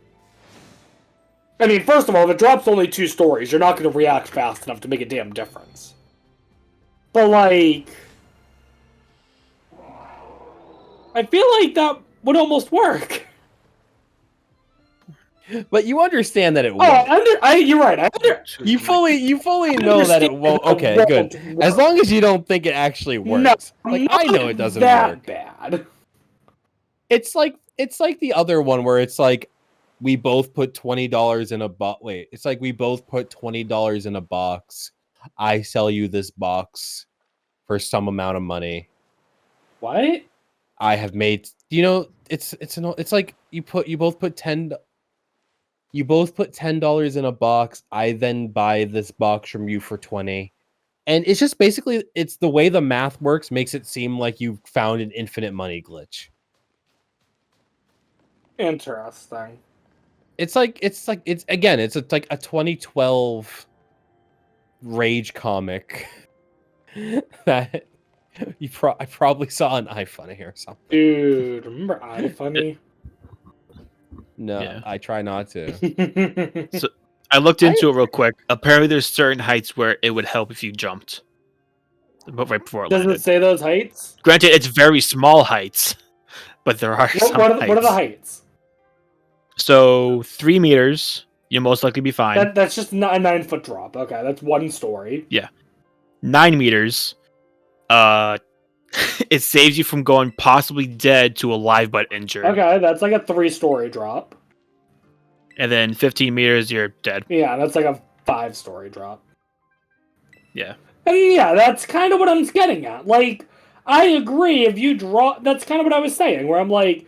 I mean, first of all, if it drops only 2 stories, you're not going to react fast enough to make a damn difference. But, like... I feel like that would almost work. But you understand that it won't. You're right. You fully know that it won't. Okay, good. As long as you don't think it actually works. No, like I know it doesn't that work. Bad. It's like the other one where it's like we both put $20 in a box. Wait, it's like we both put $20 in a box. I sell you this box for some amount of money. What? I have made. You know, it's like you both put $10 in a box. I then buy this box from you for $20. And it's just basically it's the way the math works makes it seem like you found an infinite money glitch. Interesting. It's like it's like a 2012 Rage comic that I probably saw on iFunny or something. Dude, remember iFunny? No, Yeah. I try not to. So I looked into it real quick. Apparently, there's certain heights where it would help if you jumped. But right before it Doesn't landed. it say those heights? Granted, it's very small heights, but there are some What heights. are the heights? So 3 meters, you'll most likely be fine. That's just a 9-foot drop. Okay, that's 1 story. 9 meters, it saves you from going possibly dead to alive but injured. Okay, that's like a 3-story drop. And then 15 meters, you're dead. Yeah, that's like a 5-story drop. Yeah. And yeah, that's kind of what I'm getting at. Like, I agree if you drop... That's kind of what I was saying, where I'm like,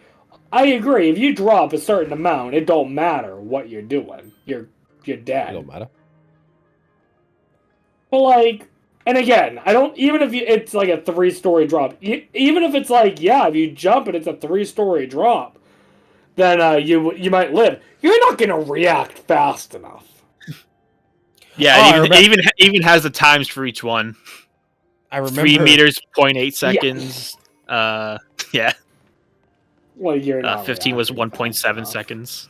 I agree, if you drop a certain amount, it don't matter what you're doing. You're dead. It don't matter. But like... And again, I don't... Even if it's like a 3-story drop, even if it's like, yeah, if you jump and it's a 3-story drop, then you might live. You're not going to react fast enough. Yeah, it even has the times for each one. I remember 3 meters, 0.8 seconds. Yeah. Well, you're not 15 was reacting fast 1.7 enough. seconds.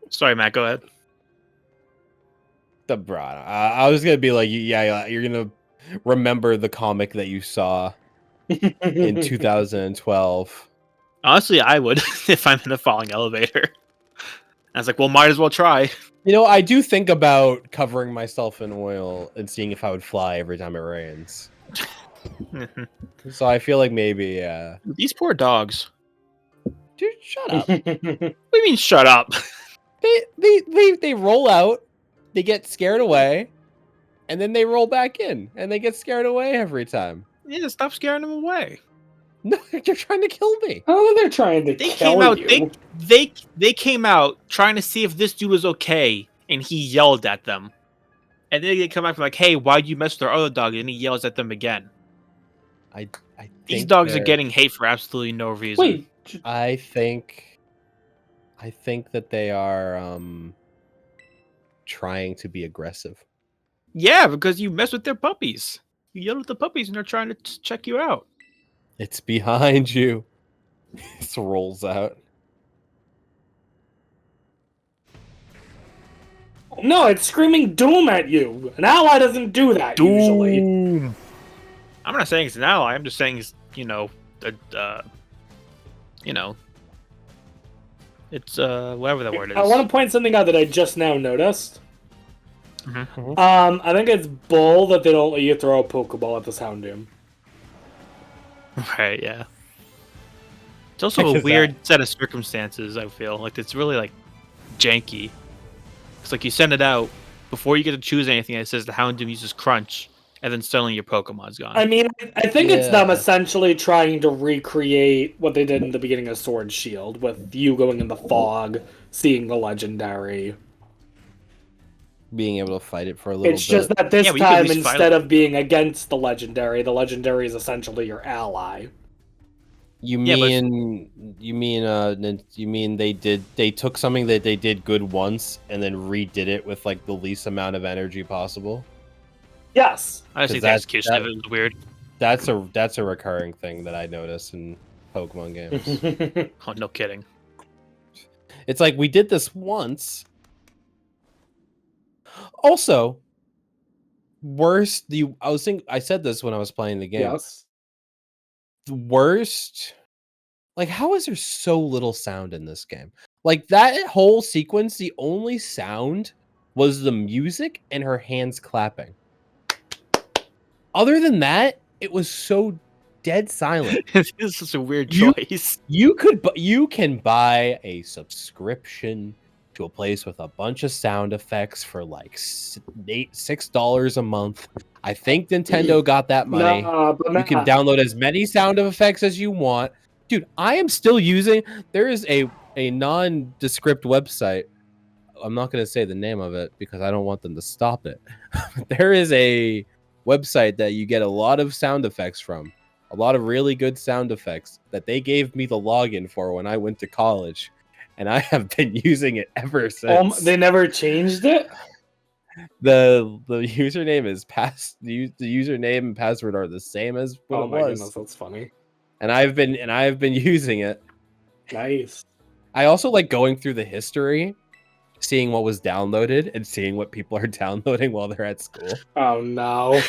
Sorry, Matt, go ahead. I was gonna be like, yeah, you're gonna remember the comic that you saw in 2012. Honestly, I would if I'm in a falling elevator. I was like, well, might as well try. You know, I do think about covering myself in oil and seeing if I would fly every time it rains. So I feel like maybe, yeah. These poor dogs. Dude, shut up. What do you mean, shut up? They roll out, they get scared away, and then they roll back in, and they get scared away every time. Yeah, stop scaring them away. No, they're trying to kill me. Oh, they're trying to They kill came out. you. They came out trying to see if this dude was okay, and he yelled at them. And then they come back like, "Hey, why'd you mess with our other dog?" And he yells at them again. I These think dogs are they're- getting hate for absolutely no reason. Wait, I think that they are trying to be aggressive. Yeah, because you mess with their puppies. You yell at the puppies, and they're trying to check you out. It's behind you. It rolls out. no, it's screaming doom at you. An ally doesn't do that usually. I'm not saying it's an ally. I'm just saying it's it's whatever that word is. I want to point something out that I just now noticed. Mhm. I think it's bull that they don't let you throw a Pokeball at the Houndoom. Right, yeah. It's also Heck a is weird set of circumstances, I feel. Like, it's really, like, janky. It's like you send it out, before you get to choose anything, it says the Houndoom uses Crunch, and then suddenly your Pokemon's gone. I mean, I think it's them Yeah. essentially trying to recreate what they did in the beginning of Sword and Shield, with you going in the fog, seeing the legendary. Being able to fight it for a little It's bit. just that this Yeah, but you can at time, least fight instead it. of being against the legendary is essentially your ally. You Yeah, but- mean they took something that they did good once and then redid it with like the least amount of energy possible? Yes. I just think the that- execution of it was weird. That's a recurring thing that I notice in Pokemon games. Oh, no kidding. It's like we did this once. Also, I said this when I was playing the game. Yes. The worst, like, how is there so little sound in this game? Like, that whole sequence, the only sound was the music and her hands clapping. Other than that, it was so dead silent. This is such a weird You- choice. You can buy a subscription to a place with a bunch of sound effects for like $6 a month. I think Nintendo got that money. Nah, but You can download as many sound effects as you want. Dude, I am still using, there is a nondescript website. I'm not going to say the name of it because I don't want them to stop it. There is a website that you get a lot of sound effects from. A lot of really good sound effects that they gave me the login for when I went to college. And I have been using it ever since. They never changed it? The username is the username and password are the same as what Oh it my was. goodness, that's funny. And I've been using it. Nice. I also like going through the history, seeing what was downloaded and seeing what people are downloading while they're at school. Oh no.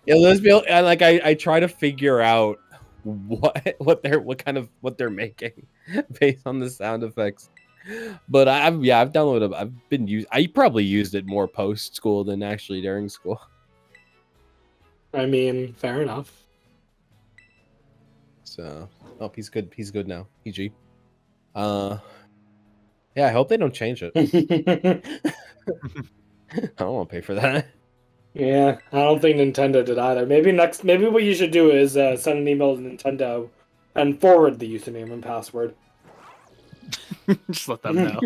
I try to figure out what they're making based on the sound effects. But I've downloaded. I probably used it more post school than actually during school. I mean, fair enough. So, he's good. He's good now. PG. Yeah, I hope they don't change it. I don't want to pay for that. Yeah, I don't think Nintendo did either. Maybe what you should do is send an email to Nintendo and forward the username and password. Just let them know.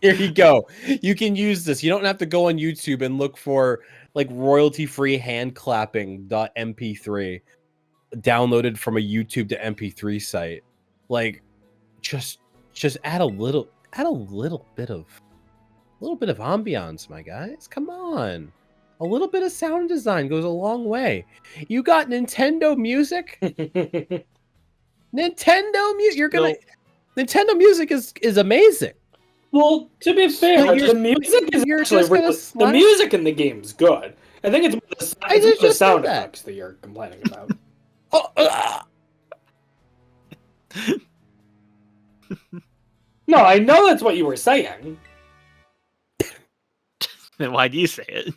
Here you go. You can use this. You don't have to go on YouTube and look for like royalty-free hand clapping.mp3 downloaded from a YouTube to MP3 site. Like, just add a little bit of ambiance, my guys. Come on. A little bit of sound design goes a long way. You got Nintendo music? Nintendo music. Nintendo music is amazing. Well, to be fair, But the music is you're actually just gonna really, the slap- music in the game's good. I think it's I the just sound said that. effects that you're complaining about. No, I know that's what you were saying. Then why do you say it?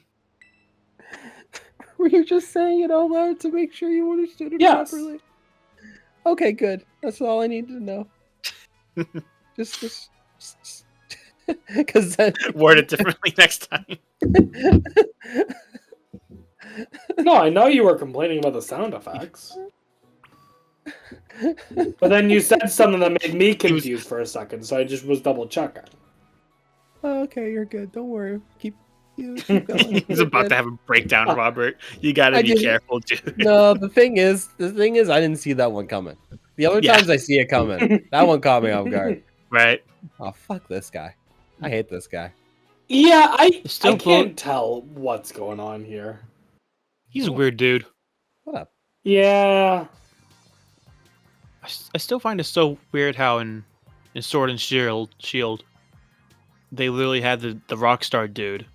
Were you just saying it out loud to make sure you understood it Yes. properly? Okay, good. That's all I need to know. just because then Word it differently next time. No, I know you were complaining about the sound effects. But then you said something that made me confused for a second, so I just was double checking. Oh, okay, you're good. Don't worry. Keep going. He's about to have a breakdown, Robert. You gotta I be didn't- careful, dude. No, the thing is, I didn't see that one coming. The other Yeah. times I see it coming, that one caught me off guard. Right? Oh, fuck this guy. I hate this guy. Yeah, I Still can't tell what's going on here. He's a weird dude. What up? Yeah. I still find it so weird how in Sword and Shield, they literally had the Rockstar dude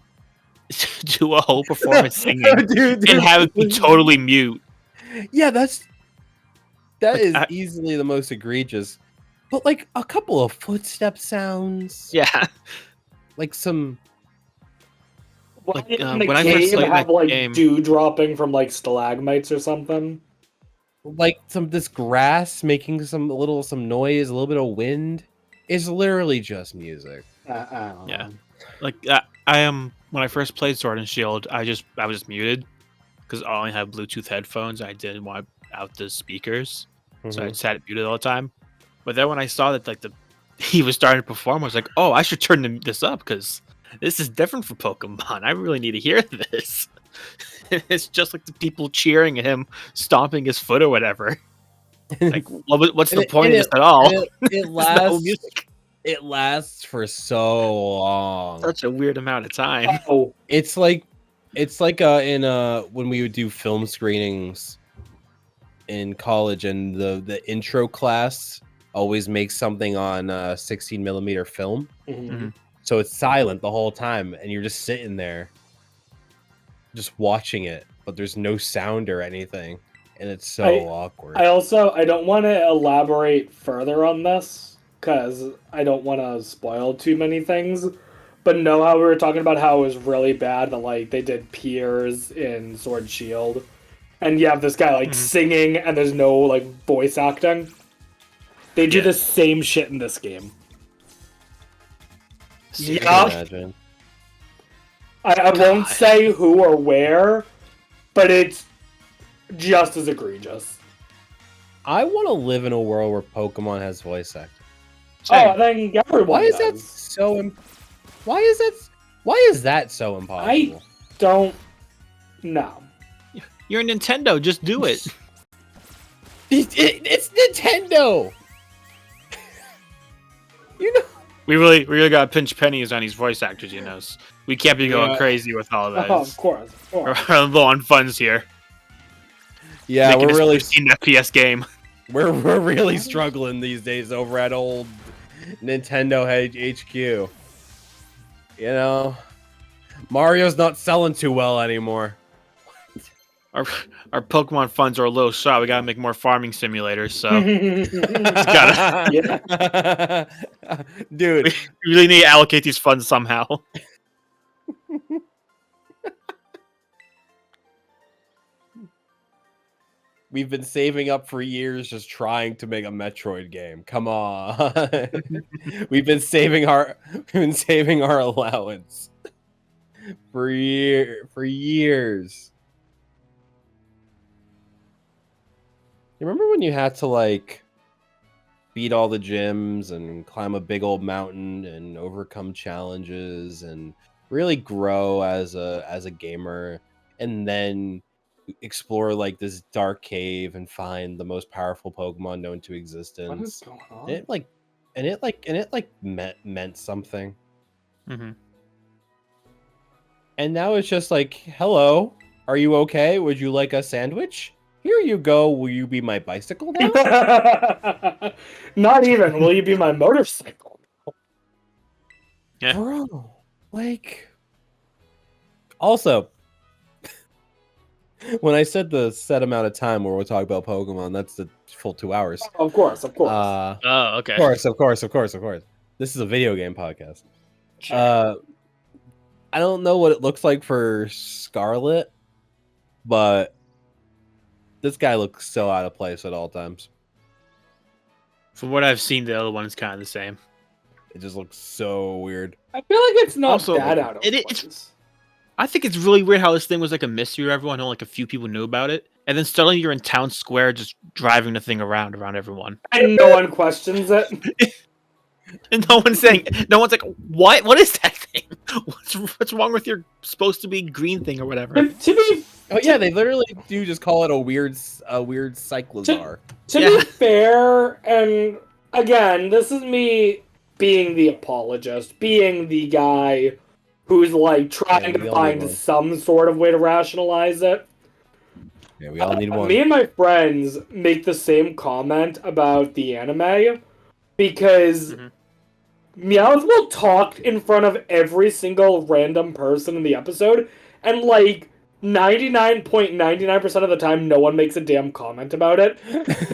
do a whole performance singing Dude, and have it be totally mute. Yeah, that Like, is I- easily the most egregious. But like a couple of footstep sounds, Yeah. like some. Why Like, didn't the when I first cave played have that like game- dew dropping from like stalagmites or something? This grass making some noise, a little bit of wind. It's literally just music. I don't Yeah. know. Like I am when I first played Sword and Shield, I was just muted because I only have Bluetooth headphones. I didn't want out the speakers, so I just had it muted all the time. But then when I saw that he was starting to perform, I was like, oh, I should turn this up because this is different for Pokemon. I really need to hear this. It's just like the people cheering at him, stomping his foot or whatever. Like, what's the And point of and this at all? and it There's no lasts. music. It lasts for so long. Such a weird amount of time. Oh, It's like in when we would do film screenings in college, and the intro class always makes something on 16 millimeter film, mhm. so it's silent the whole time, and you're just sitting there, just watching it, but there's no sound or anything, and it's so awkward. I don't want to elaborate further on this because I don't want to spoil too many things. But know how we were talking about how it was really bad that like they did Piers in Sword Shield, and you have this guy like singing and there's no like voice acting. They do the same shit in this game. I can Yeah, imagine. I won't say who or where, but it's just as egregious. I want to live in a world where Pokemon has voice acting. Oh, I think everyone Why is that does. so? Why is that so impossible? Don't know. You're Nintendo. Just do it. It's Nintendo. You know. We really got to pinch pennies on these voice actors, you know. We can't be going Yeah. crazy with all of that. Oh, of course. We're low on funds here. Yeah, Making we're this really 15 FPS game. we're really struggling these days over at old Nintendo HQ. You know, Mario's not selling too well anymore. Our Pokemon funds are a little shot. We gotta make more farming simulators. So Dude, we really need to allocate these funds somehow. we've been saving up for years just trying to make a Metroid game. Come on. we've been saving our allowance for years. You remember when you had to like beat all the gyms and climb a big old mountain and overcome challenges and really grow as a gamer, and then explore like this dark cave and find the most powerful Pokemon known to existence? What is going on? And it meant something. Mm-hmm. And now it's just like, hello, are you okay? Would you like a sandwich? Here you go. Will you be my bicycle now? Not even. Will you be my motorcycle? Yeah. Bro, like. Also, when I said the set amount of time where we'll talk about Pokemon, that's the full 2 hours. Of course. Oh, okay. Of course. This is a video game podcast. I don't know what it looks like for Scarlet, but this guy looks so out of place at all times. From what I've seen, the other one's kind of the same. It just looks so weird. I feel like it's not Also, that out of it's- place. I think it's really weird how this thing was like a mystery to everyone. Only like a few people knew about it, and then suddenly you're in town square just driving the thing around everyone, And no one questions it. and no one's like, what is that thing? What's wrong with your supposed to be green thing or whatever? To be Oh yeah, they literally do just call it a weird cyclozar. To Yeah. be fair, and again, this is me being the apologist, being the guy who's like trying Yeah, we to all find need one. some sort of way to rationalize it. Yeah, we all need one. Me and my friends make the same comment about the anime because Meowth will talk in front of every single random person in the episode, and like 99.99% of the time, no one makes a damn comment about it.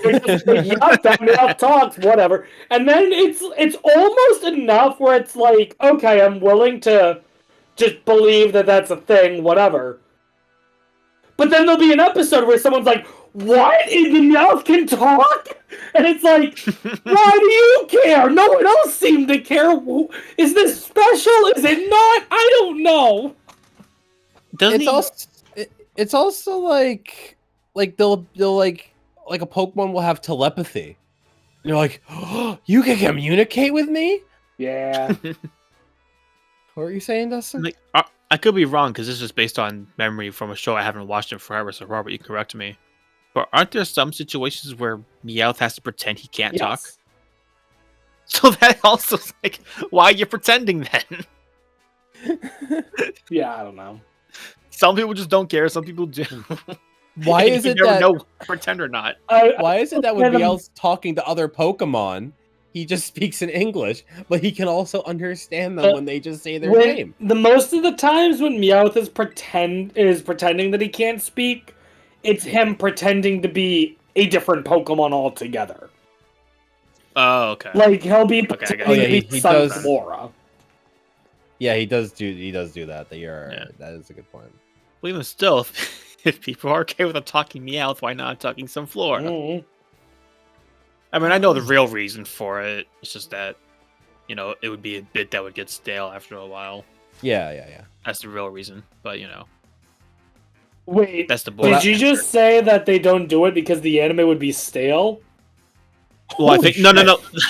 They're just like, yeah, that Meowth talks, whatever. And then it's almost enough where it's like, okay, I'm willing to just believe that that's a thing, whatever. But then there'll be an episode where someone's like, what? The Meowth can talk? And it's like, why do you care? No one else seemed to care. Is this special? Is it not? I don't know. It's also like they'll like a Pokemon will have telepathy. And you're like, oh, you can communicate with me? Yeah. What were you saying, Dustin? Like, I could be wrong because this is based on memory from a show I haven't watched in forever. So Robert, you correct me. But aren't there some situations where Meowth has to pretend he can't talk? Yes. So that also is like, why are you pretending then? Yeah, I don't know. Some people just don't care. Some people do. Why And is you it never that? know pretend or not? Why is it that when Random- Meowth's talking to other Pokemon, he just speaks in English, but he can also understand them when they just say their name? The most of the times when Meowth is pretending that he can't speak, it's him pretending to be a different Pokemon altogether. Oh, okay. Like he'll be Okay, I pretending got it. to be He does- Sunflora. Yeah, he does do that. Yeah. That is a good point. Well, even still, if people are okay with a talking Meowth, why not talking Sunflora? Mhm. I mean, I know the real reason for it. It's just that, you know, it would be a bit that would get stale after a while. Yeah. That's the real reason. But, you know, Wait, that's the did boring you answer. just say that they don't do it because the anime would be stale? Well, I Holy think no.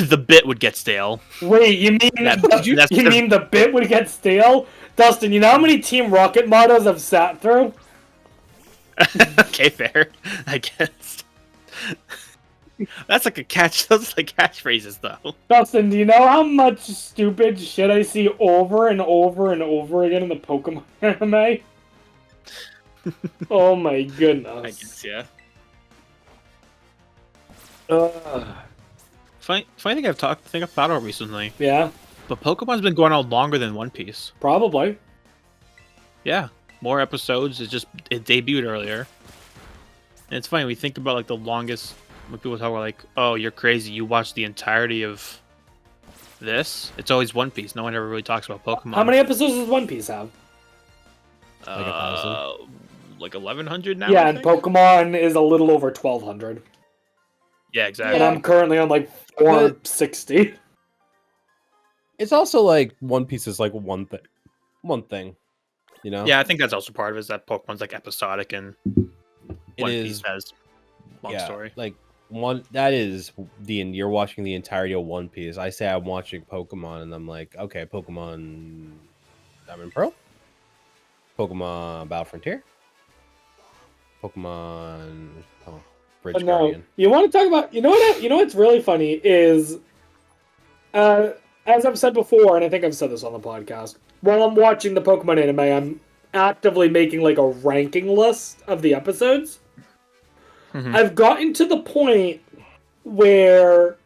The bit would get stale. Wait, you mean That's you mean the bit would get stale? Dustin, you know how many Team Rocket mottos I've sat through? Okay, fair. I guess. That's like a catch. Those are like catchphrases, though. Dustin, do you know how much stupid shit I see over and over and over again in the Pokemon anime? Oh my goodness. I guess, yeah. Ugh. Funny thing I've thought about recently. Yeah, But Pokemon's been going on longer than One Piece. probably. Yeah, more episodes. It debuted earlier. And it's funny we think about like the longest. When people talk about like, oh, you're crazy. You watched the entirety of this. It's always One Piece. No one ever really talks about Pokemon. How many episodes does One Piece have? Like 1,000? Like 1,100 now. Yeah, I and think? Pokemon is a little over 1,200. Yeah, exactly. And I'm currently on like 460. It's also like One Piece is like one thing, you know? Yeah, I think that's also part of it. Is that Pokemon's like episodic and It One is. Piece has long story. Like you're watching the entirety of One Piece. I say I'm watching Pokemon, and I'm like, okay, Pokemon Diamond Pearl, Pokemon Battle Frontier, Pokemon Bridge But no, Guardian. you want to talk about you know what's really funny is as I've said before, and I think I've said this on the podcast, while I'm watching the Pokemon anime, I'm actively making like a ranking list of the episodes. Mhm. I've gotten to the point where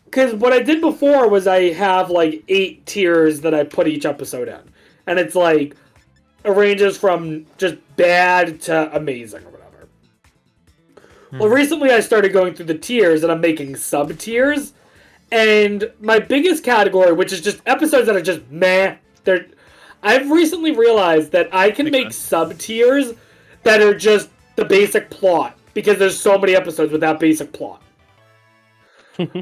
because what I did before was I have like 8 tiers that I put each episode in. And it's like it ranges from just bad to amazing or whatever. Well, recently I started going through the tiers and I'm making sub tiers. And my biggest category, which is just episodes that are just meh, I've recently realized that I can make sub tiers that are just the basic plot because there's so many episodes with that basic plot.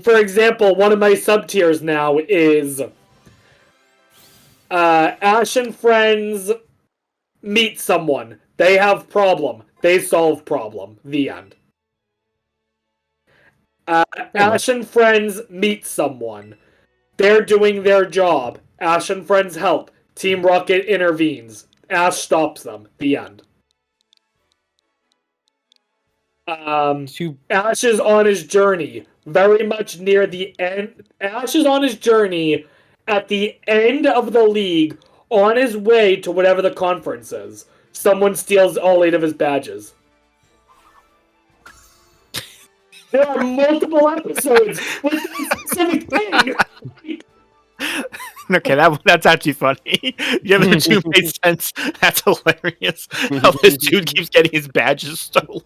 For example, one of my sub tiers now is Ash and friends meet someone. They have problem. They solve problem. The end. Ash and friends meet someone. They're doing their job. Ash and friends help. Team Rocket intervenes. Ash stops them. The end. Ash is on his journey. Very much near the end. Ash is on his journey at the end of the league on his way to whatever the conference is. Someone steals all 8 of his badges. There are multiple episodes with this specific thing. Okay, that's actually funny. The other two made sense. That's hilarious. How this dude keeps getting his badges stolen.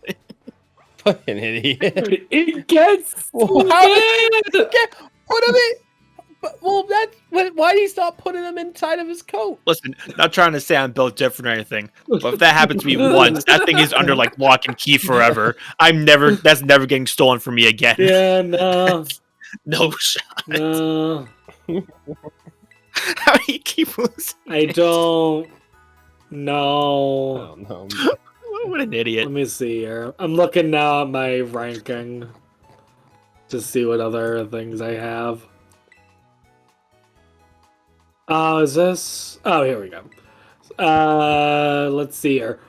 Fucking idiot. Dude, it gets Put him in. Well, why did he stop putting them inside of his coat? Listen, not trying to say I'm built different or anything, but if that happened to me once, that thing is under like lock and key forever. That's never getting stolen from me again. Yeah, no. No shot. No. How do you keep losing? I don't know. Oh no. What an idiot. Let me see here. I'm looking now at my ranking to see what other things I have. Oh, is this? Oh, here we go. Let's see here.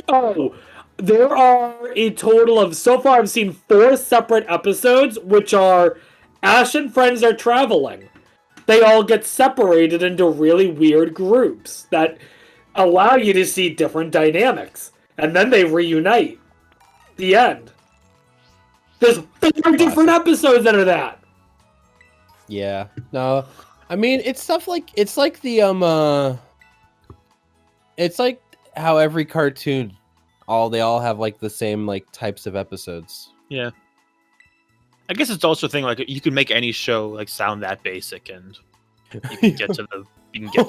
Oh, there are a total of, so far I've seen 4 separate episodes, which are Ash and friends are traveling. They all get separated into really weird groups that allow you to see different dynamics. And then they reunite. The end. There's 4 different episodes that are that. Yeah. No. I mean, it's stuff like it's like the it's like how every cartoon they all have like the same like types of episodes. Yeah. I guess it's also a thing like you can make any show like sound that basic and you can get to the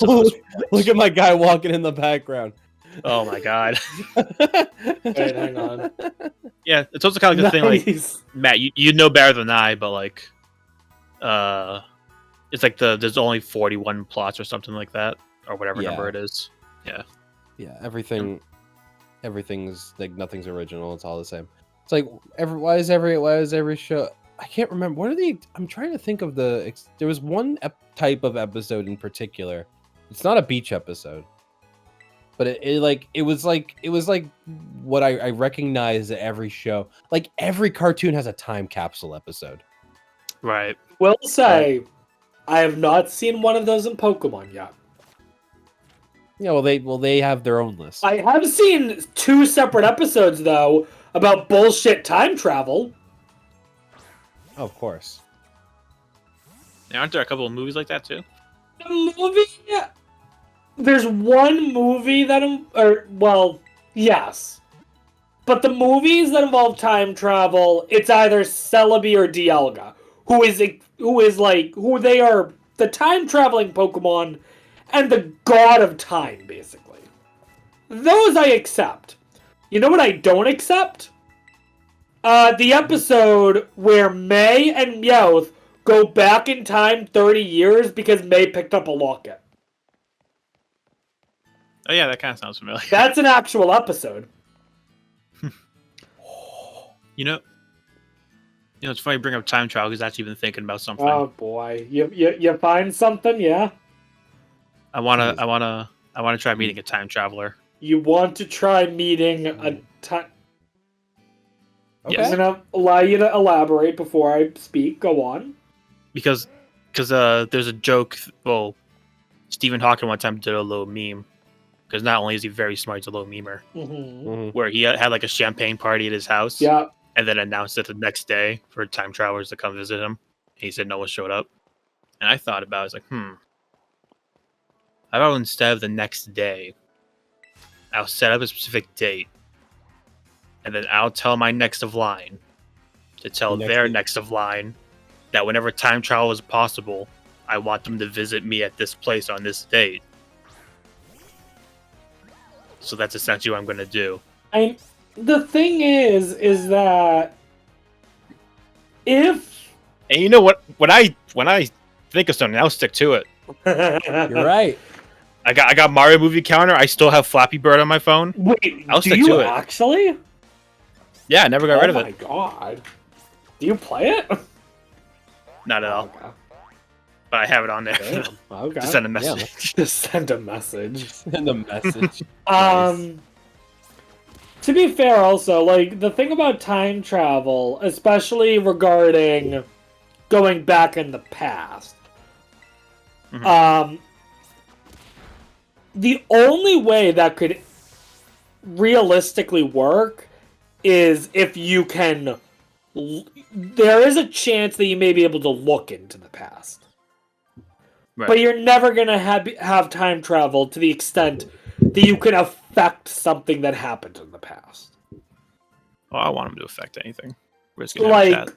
those Look at my guy walking in the background. Oh my god. Wait, hang on. Yeah, it's also kind of like the thing like Nice. Matt, you know better than I, but like it's like there's only 41 plots or something like that or whatever number it is. Yeah. Yeah, everything's like nothing's original. It's all the same. It's like why is every show? I can't remember. What are the? I'm trying to think of the. There was one type of episode in particular. It's not a beach episode, but it was like what I recognize at every show. Like every cartoon has a time capsule episode. Right. Will say, I have not seen one of those in Pokemon yet. Yeah, well they have their own list. I have seen 2 separate episodes though about bullshit time travel. Oh, of course. Aren't there a couple of movies like that too? The movie? There's one movie that yes. But the movies that involve time travel, it's either Celebi or Dialga, who they are the time traveling Pokemon and the god of time, basically. Those I accept. You know what I don't accept? The episode where May and Meowth go back in time 30 years because May picked up a locket. Oh yeah, that kind of sounds familiar. That's an actual episode. You know, it's funny you bring up time travel because I've actually been thinking about something. Oh boy, you find something, yeah? I wanna try meeting a time traveler. You want to try meeting a time? Okay. Yes. I'm gonna allow you to elaborate before I speak. Go on. Because there's a joke. Well, Stephen Hawking one time did a little meme. Because not only is he very smart, he's a little memer. Mm-hmm. Where he had like a champagne party at his house. Yeah. And then announced it the next day for time travelers to come visit him. He said no one showed up. And I thought about it. I was like, how about instead of the next day, I'll set up a specific date. And then I'll tell my next of line to tell their next of line that whenever time travel is possible, I want them to visit me at this place on this date. So that's essentially what I'm going to do. The thing is that if and you know what? When I think of something, I'll stick to it. You're right. I got Mario movie counter. I still have Flappy Bird on my phone. Wait, I'll do stick you to it. actually? Yeah, I never got rid of Oh it. my god. Do you play it? Not at all. Okay. But I have it on there Damn. Okay. to send a message. To send a message. Send a message. To be fair, also, like, the thing about time travel, especially regarding going back in the past, the only way that could realistically work is if you can. There is a chance that you may be able to look into the past. Right. But you're never going to have time travel to the extent that you can affect something that happened in the past. Well, I want him to affect anything. Like,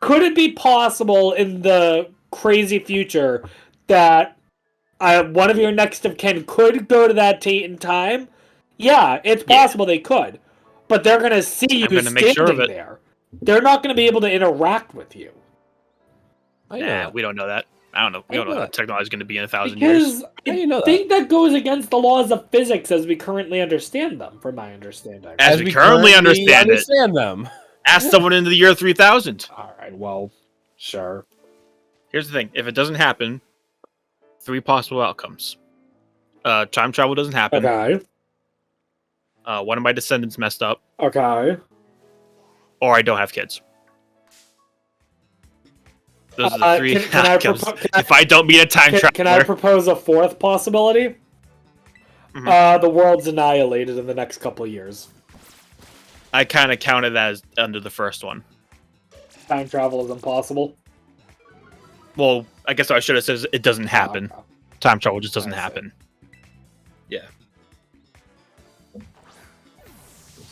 could it be possible in the crazy future that one of your next of kin could go to that date in time? Yeah, it's possible they could. But they're going to see you standing there. They're not going to be able to interact with you. Nah, we don't know that. I don't know. We don't know what technology is going to be in 1,000 years. Because I think that goes against the laws of physics as we currently understand them, from my understanding. As we currently understand them. Ask someone in the year 3000. All right, well, sure. Here's the thing. If it doesn't happen, 3 possible outcomes. Time travel doesn't happen. Okay. one of my descendants messed up, Okay. or I don't have kids. Those are the three can I outcomes. propo- If I don't meet a time traveler, Can I propose a fourth possibility? The world's annihilated in the next couple of years. I kind of counted that as under the first one. Time travel is impossible. Well, I guess what I should have said is it doesn't happen. Okay. Time travel just doesn't I see. happen. Yeah.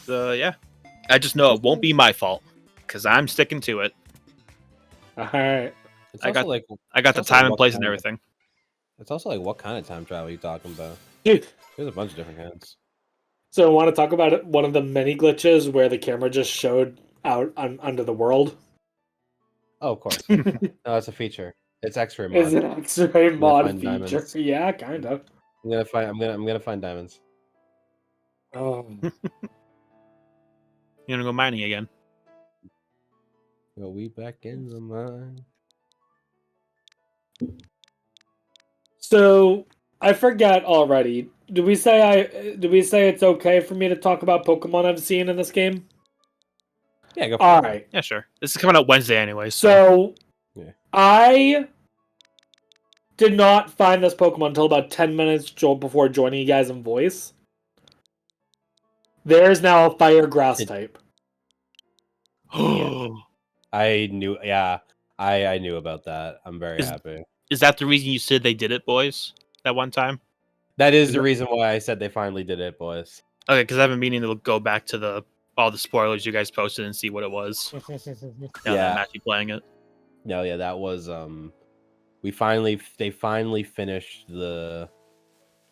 So, yeah. I just know it won't be my fault, because I'm sticking to it. Alright. I got like I got the also time and what place and kind of- everything. It's also like, what kind of time travel are you talking about? Dude, There's a bunch of different kinds. so I want to talk about it, one of the many glitches where the camera just showed out under the world. Oh, of course. No, that's a feature. It's X-ray mod. Is it an X-ray mod find feature? diamonds. Yeah, kind of. I'm gonna find diamonds. Oh. You want to go mining again? Go we back in the mine. So I forget already. Did we say it's okay for me to talk about Pokemon I've seen in this game? Yeah, go for All it. right. Yeah, sure. This is coming out Wednesday anyway. So Yeah. I did not find this Pokemon until about 10 minutes before joining you guys in voice. There's now a fire grass type. I knew. Yeah, I knew about that. I'm very happy. Is that the reason you said they did it, boys? That one time? That is the reason why I said they finally did it, boys. Okay, because I've been meaning to go back to all the spoilers you guys posted and see what it was. Now that I'm actually playing it. No, yeah, that was they finally finished the,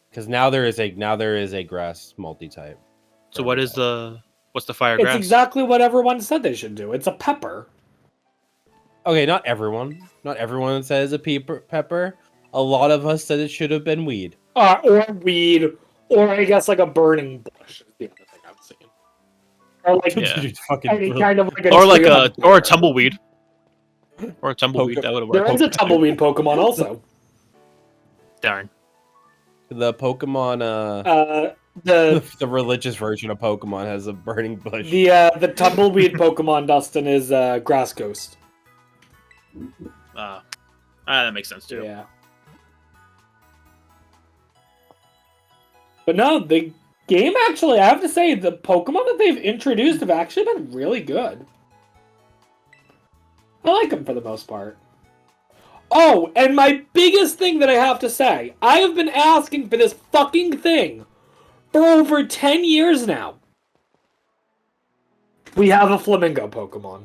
because now there is a grass multi-type. So what's the fire It's grass? exactly what everyone said they should do. It's a pepper. Okay, not everyone says a pepper. A lot of us said it should have been weed. Or weed, or I guess like a burning bush is the other thing I've seen. Or like any kind of like or a tumbleweed. Or a tumbleweed, that would have worked. There is a tumbleweed Pokemon also. Darn. The Pokemon the religious version of Pokemon has a burning bush. The tumbleweed Pokemon, Dustin, is Grass Ghost. That makes sense too. Yeah. But no, the game actually, I have to say, the Pokemon that they've introduced have actually been really good. I like them for the most part. Oh, and my biggest thing that I have to say, I have been asking for this fucking thing for over 10 years now. We have a Flamingo Pokemon.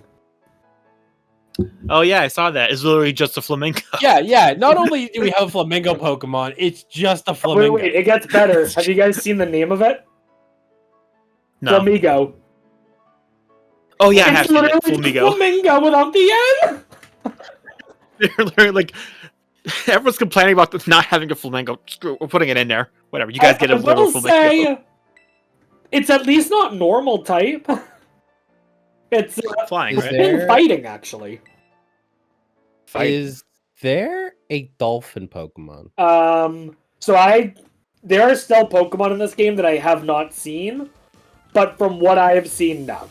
Oh yeah, I saw that. It's literally just a flamingo. Yeah. Not only do we have a flamingo Pokemon, it's just a flamingo. Wait, it gets better. Have you guys seen the name of it? No. Flamingo. Oh yeah, I have It's seen it. literally Flamingo. Flamingo without the N. They're literally like, everyone's complaining about not having a flamingo. Screw it, we're putting it in there. Whatever. You guys get a little flamingo. Say, it's at least not normal type. It's Flying, Is right? there- in fighting, actually. Is there a dolphin Pokemon? There are still Pokemon in this game that I have not seen, but from what I have seen now.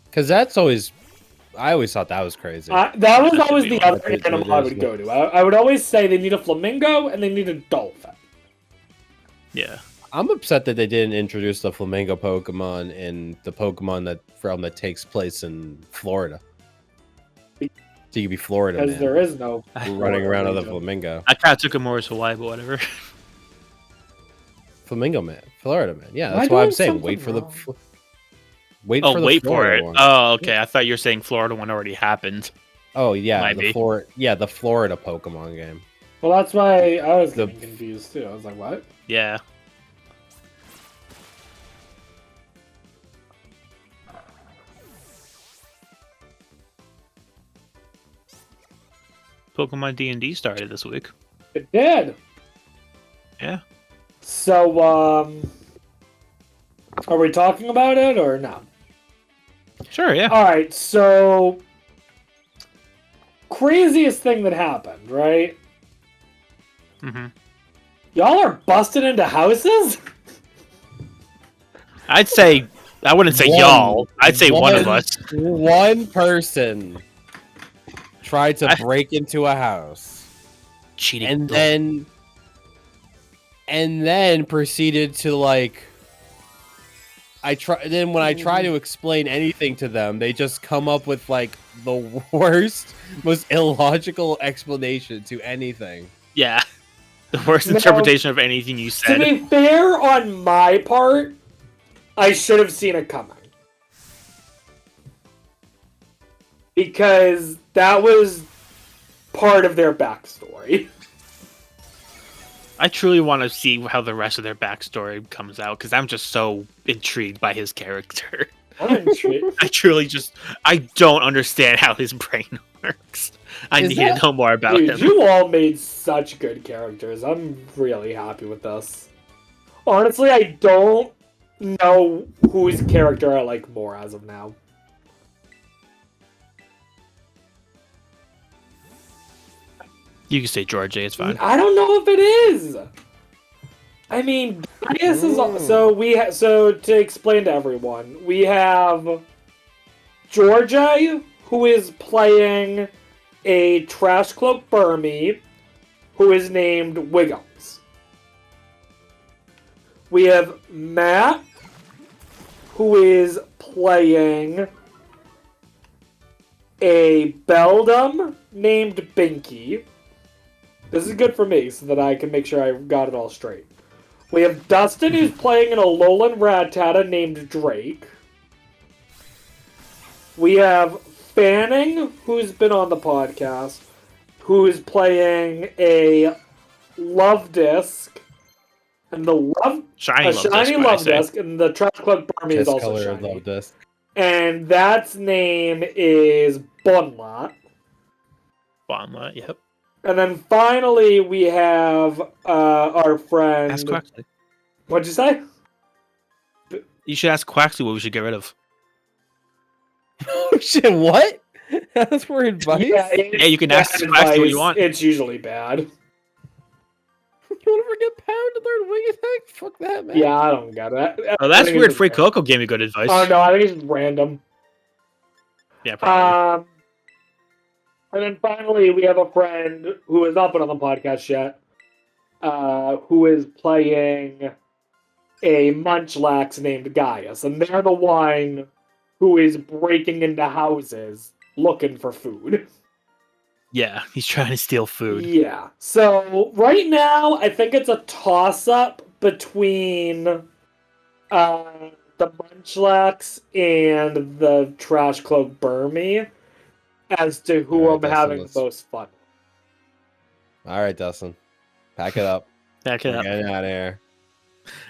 Because I always thought that was crazy. That was always the other It animal I is. would go to. I would always say they need a flamingo and they need a dolphin. Yeah. I'm upset that they didn't introduce the flamingo Pokemon in the Pokemon that takes place in Florida. So you could be Florida Because man, there is no running around with a flamingo. I kind of took him more as Hawaii, but whatever. Flamingo man, Florida man. Yeah, Am I that's why I'm doing saying something wait for the. wrong? Wait Oh, for the wait for Florida it. one. Oh, okay. I thought you were saying Florida one already happened. Oh yeah, Might be. the Florida Pokemon game. Well, that's why I was The- getting confused too. I was like, what? Yeah. Pokemon D&D started this week. It did. Yeah. So, are we talking about it or no? Sure, yeah. Alright, so craziest thing that happened, right? Mm-hmm. Y'all are busting into houses? I'd say I wouldn't say y'all. I'd say one of us. One person tried to break into a house, Cheating. and then proceeded to like. Then when I try to explain anything to them, they just come up with like the worst, most illogical explanation to anything. Yeah. The worst interpretation of anything you said. To be fair, on my part, I should have seen it coming. Because that was part of their backstory. I truly want to see how the rest of their backstory comes out, because I'm just so intrigued by his character. I'm intrigued. I don't understand how his brain works. I need to know more about him. You all made such good characters. I'm really happy with this. Honestly, I don't know whose character I like more as of now. You can say George, it's fine. I don't know if it is. I mean, Gaius is so to explain to everyone, we have Georgia, who is playing a Trash Cloak Burmy, who is named Wiggums. We have Matt, who is playing a Beldum named Binky. This is good for me, so that I can make sure I got it all straight. We have Dustin, who's playing an Alolan Rattata named Drake. We have Fanning, who's been on the podcast, who is playing a Love Disc, and shiny Love Disc, and the Trash Club Burmy is also color shiny. Love Disc. And that's name is Bonlot. Bonlot, yep. And then finally we have our friend. Ask Quaxley. What'd you say? You should ask Quaxley what we should get rid of. Oh shit! What? That's for advice. Yeah, you can ask Quaxley what you want. It's usually bad. You want to forget Pound and learn wing attack? Fuck that, man. Yeah, I don't get it. Oh, that's weird. Free Coco gave me good advice. Oh no, I think it's just random. Yeah, probably. And then finally, we have a friend who has not been on the podcast yet, who is playing a Munchlax named Gaius, and they're the one who is breaking into houses looking for food. Yeah, he's trying to steal food. Yeah. So right now, I think it's a toss-up between the Munchlax and the Trash Cloak Burmy as to who I'm having the most fun with. All right, Dustin, pack it up. Pack it up. Get out of here.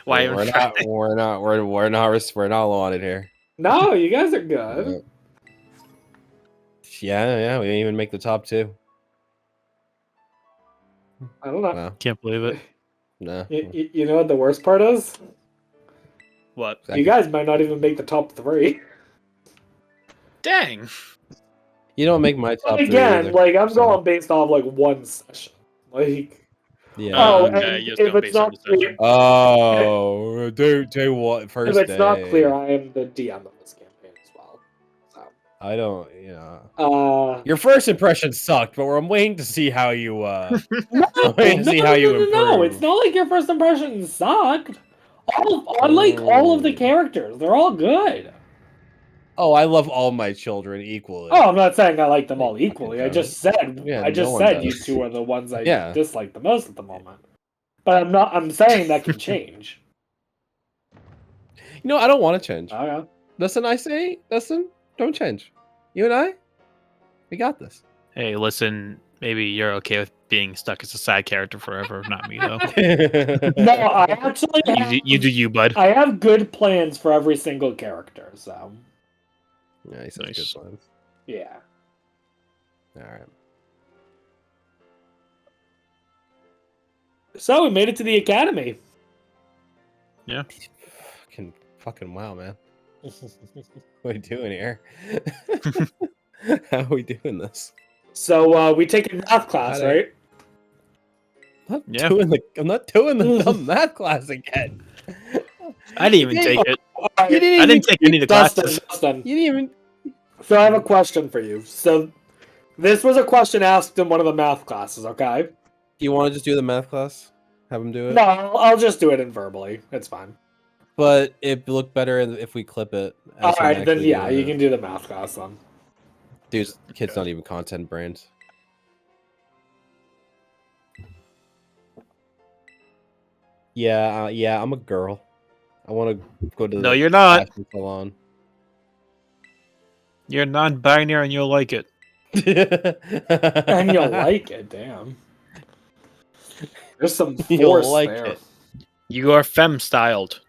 Why we're not low on it here. No, you guys are good. Yeah, we didn't even make the top 2. I don't know. No. Can't believe it. No. You know what the worst part is? What? You guys might not even make the top 3. Dang. You don't make my top 3 again, either, like I'm going based off like one session. Like yeah. Oh, okay. and if it's not clear, do what first? if it's not clear, I am the DM of this campaign as well. So I don't, your first impression sucked, but I'm waiting to see how you. No, it's not like your first impression sucked. All of the characters, they're all good. Oh, I love all my children equally. Oh, I'm not saying I like them all equally. I just said does. you two are the ones I dislike the most at the moment. But I'm saying that can change. I don't want to change. Okay. Listen, don't change. You and I, we got this. Hey, listen, maybe you're okay with being stuck as a side character forever, not me though. No, I actually you do you, bud. I have good plans for every single character, so Nice. Nice. Good plans. yeah. All right. So we made it to the academy. Yeah. Fucking wow, man. What are we doing here? How are we doing this? So we take a math class, right? I'm not doing the dumb math class again. I didn't even take it. Alright, You didn't I even. didn't take any of the classes. Dustin. You didn't even. So I have a question for you. So this was a question asked in one of the math classes, okay? You want to just do the math class? Have him do it? No, I'll just do it in verbally. It's fine. But it looked better if we clip it. as him Alright, then actually yeah, doing you it. can do the math class then. Dude, kid's not even content brand. Yeah, yeah, I'm a girl. I want to go to the No, you're not. fashion salon. You're non-binary and you'll like it. And you'll like it, damn. There's some You'll force like there. it. You are femme-styled.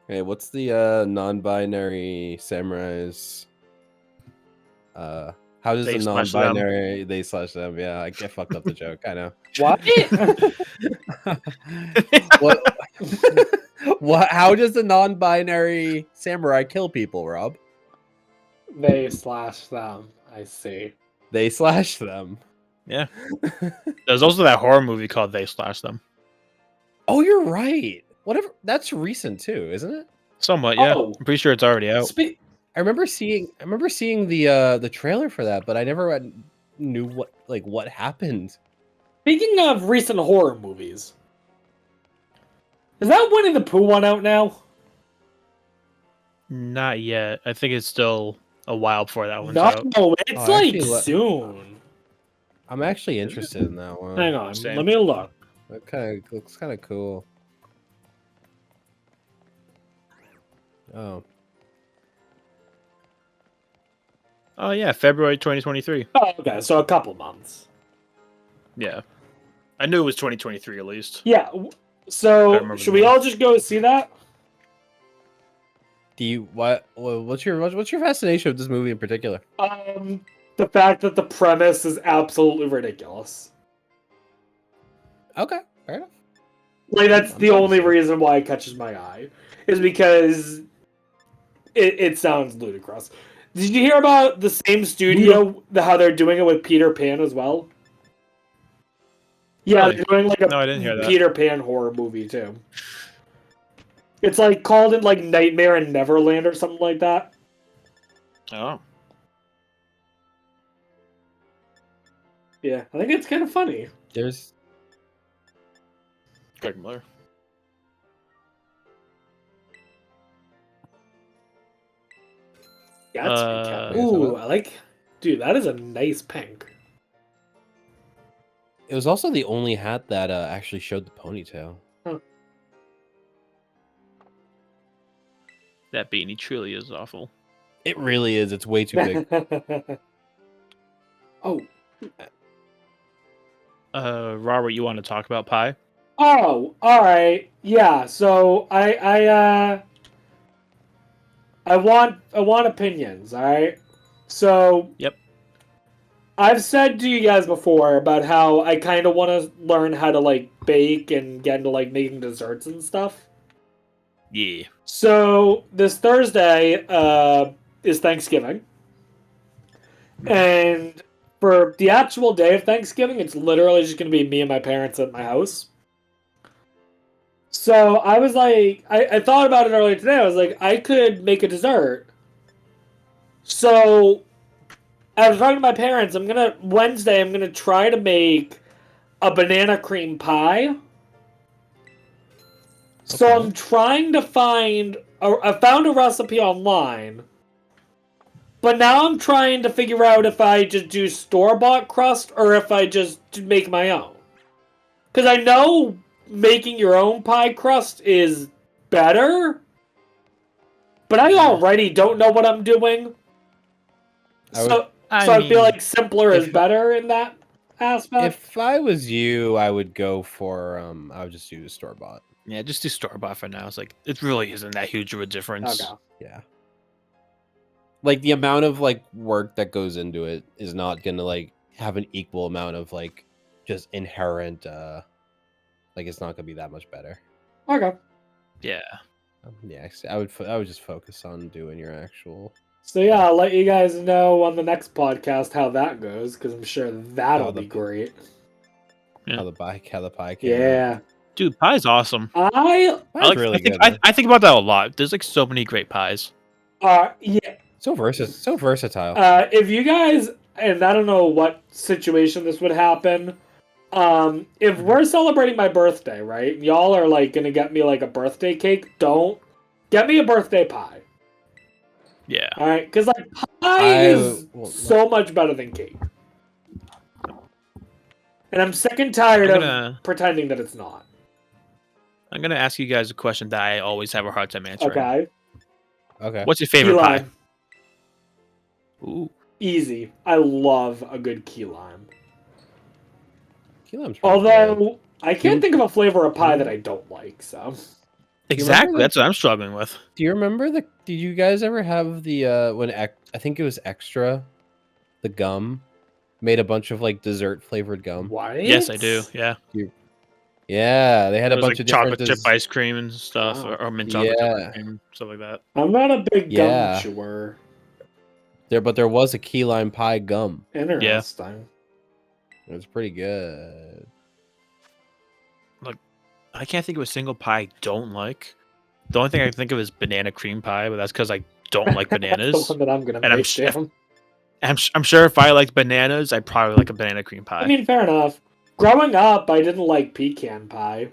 Hey, what's the non-binary samurais? How does They the slash them. non-binary they slash them? Yeah, I fucked up the joke. I know. What? What? What? How does the non-binary samurai kill people, Rob? They slash them. I see. They slash them. Yeah. There's also that horror movie called They Slash Them. Oh, you're right. Whatever. That's recent too, isn't it? Somewhat, yeah. Oh. I'm pretty sure it's already out. I remember seeing the trailer for that, but I never knew what happened. Speaking of recent horror movies, is that Winnie the Pooh one out now? Not yet. I think it's still a while before that one's out. No, it's Oh, like actually, soon. I'm actually interested in that one. Hang on, Same. let me look. That kind of looks kind of cool. Oh, Oh yeah, February 2023. Oh, okay, so a couple months. Yeah. I knew it was 2023 at least. Yeah. I So remember should the we movie. all just go see that? do you what's your fascination with this movie in particular? The fact that the premise is absolutely ridiculous. Okay, fair enough. Like that's I'm the down to only see it. reason why it catches my eye, is because it sounds ludicrous. Did you hear about the same studio, how they're doing it with Peter Pan as well? Yeah, Really? they're doing like a No, I didn't hear that. Peter Pan horror movie too. It's like called it like Nightmare in Neverland or something like that. Oh. Yeah, I think it's kind of funny. There's Greg Miller. Gatsby. Ooh, I like. Dude, that is a nice pink. it was also the only hat that actually showed the ponytail. That beanie truly is awful. It really is. It's way too big. Oh, Robert, you want to talk about pie? oh, all right. Yeah. So I want opinions. All right. So Yep. I've said to you guys before about how I kind of want to learn how to like bake and get into like making desserts and stuff. Yeah. So this Thursday is Thanksgiving, and for the actual day of Thanksgiving, it's literally just gonna be me and my parents at my house. So I was like, I thought about it earlier today. I was like, I could make a dessert. So I was talking to my parents. Wednesday. I'm gonna try to make a banana cream pie. So Okay. I'm trying to find. I found a recipe online, but now I'm trying to figure out if I just do store-bought crust or if I just make my own. Because I know making your own pie crust is better, but I already don't know what I'm doing. I feel like simpler is better in that aspect. If I was you, I would go for I would just do store bought. Yeah, just do store bought for now. It's like it really isn't that huge of a difference. Okay. Yeah. Like the amount of like work that goes into it is not gonna like have an equal amount of like just inherent like it's not gonna be that much better. Okay. Yeah. Yeah, I would just focus on doing your actual So yeah, I'll let you guys know on the next podcast how that goes, because I'm sure that'll How the- be great. Yeah. How the pie came out. Yeah. Dude, pie's awesome. I Pie's really I think good. I think about that a lot. There's like so many great pies. yeah. So versatile. If you guys, and I don't know what situation this would happen, if we're celebrating my birthday, right? Y'all are like gonna get me like a birthday cake. Don't get me a birthday pie. Yeah. All right, because like pie is so much better than cake, and I'm sick and tired of pretending that it's not. I'm gonna ask you guys a question that I always have a hard time answering. Okay. Okay. What's your favorite Key pie? lime. Ooh. Easy. I love a good key lime. Key lime's pretty Although good. I can't think of a flavor of pie that I don't like. So Exactly. That's what I'm struggling with. Do you remember did you guys ever have the I think it was Extra, the gum, made a bunch of like dessert flavored gum? what? Yes, I do. Yeah. Yeah, they had It a was bunch like of different chocolate chip ice cream and stuff, Wow. or mint chocolate chip Yeah. ice cream, stuff like that. I'm not a big Yeah. gum chewer. but there was a key lime pie gum. Interesting. It was pretty good. I can't think of a single pie I don't like. The only thing I can think of is banana cream pie, but that's because I don't like That's bananas. the one that I'm gonna And I'm make. sh- Damn. I'm sure if I liked bananas, I'd probably like a banana cream pie. I mean, fair enough. Growing up, I didn't like pecan pie.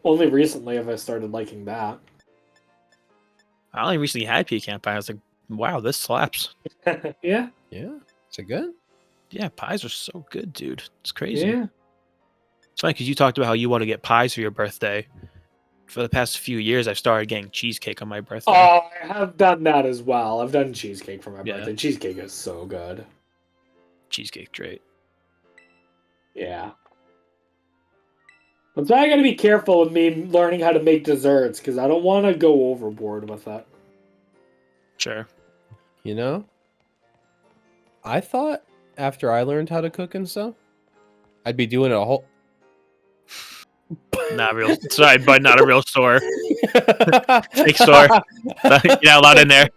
Only recently have I started liking that. I only recently had pecan pie. I was like, wow, this slaps. Yeah. Yeah. Is it good? Yeah, pies are so good, dude. It's crazy. Yeah. It's funny because you talked about how you want to get pies for your birthday. For the past few years, I've started getting cheesecake on my birthday. Oh, I have done that as well. I've done cheesecake for my Yeah. birthday. Cheesecake is so good. Cheesecake, great. Yeah. That's why I gotta be careful with me learning how to make desserts, because I don't want to go overboard with that. Sure. You know? I thought after I learned how to cook and stuff, I'd be doing it a whole Not real. Sorry, but not a real store. Fake store. You're not allowed in there.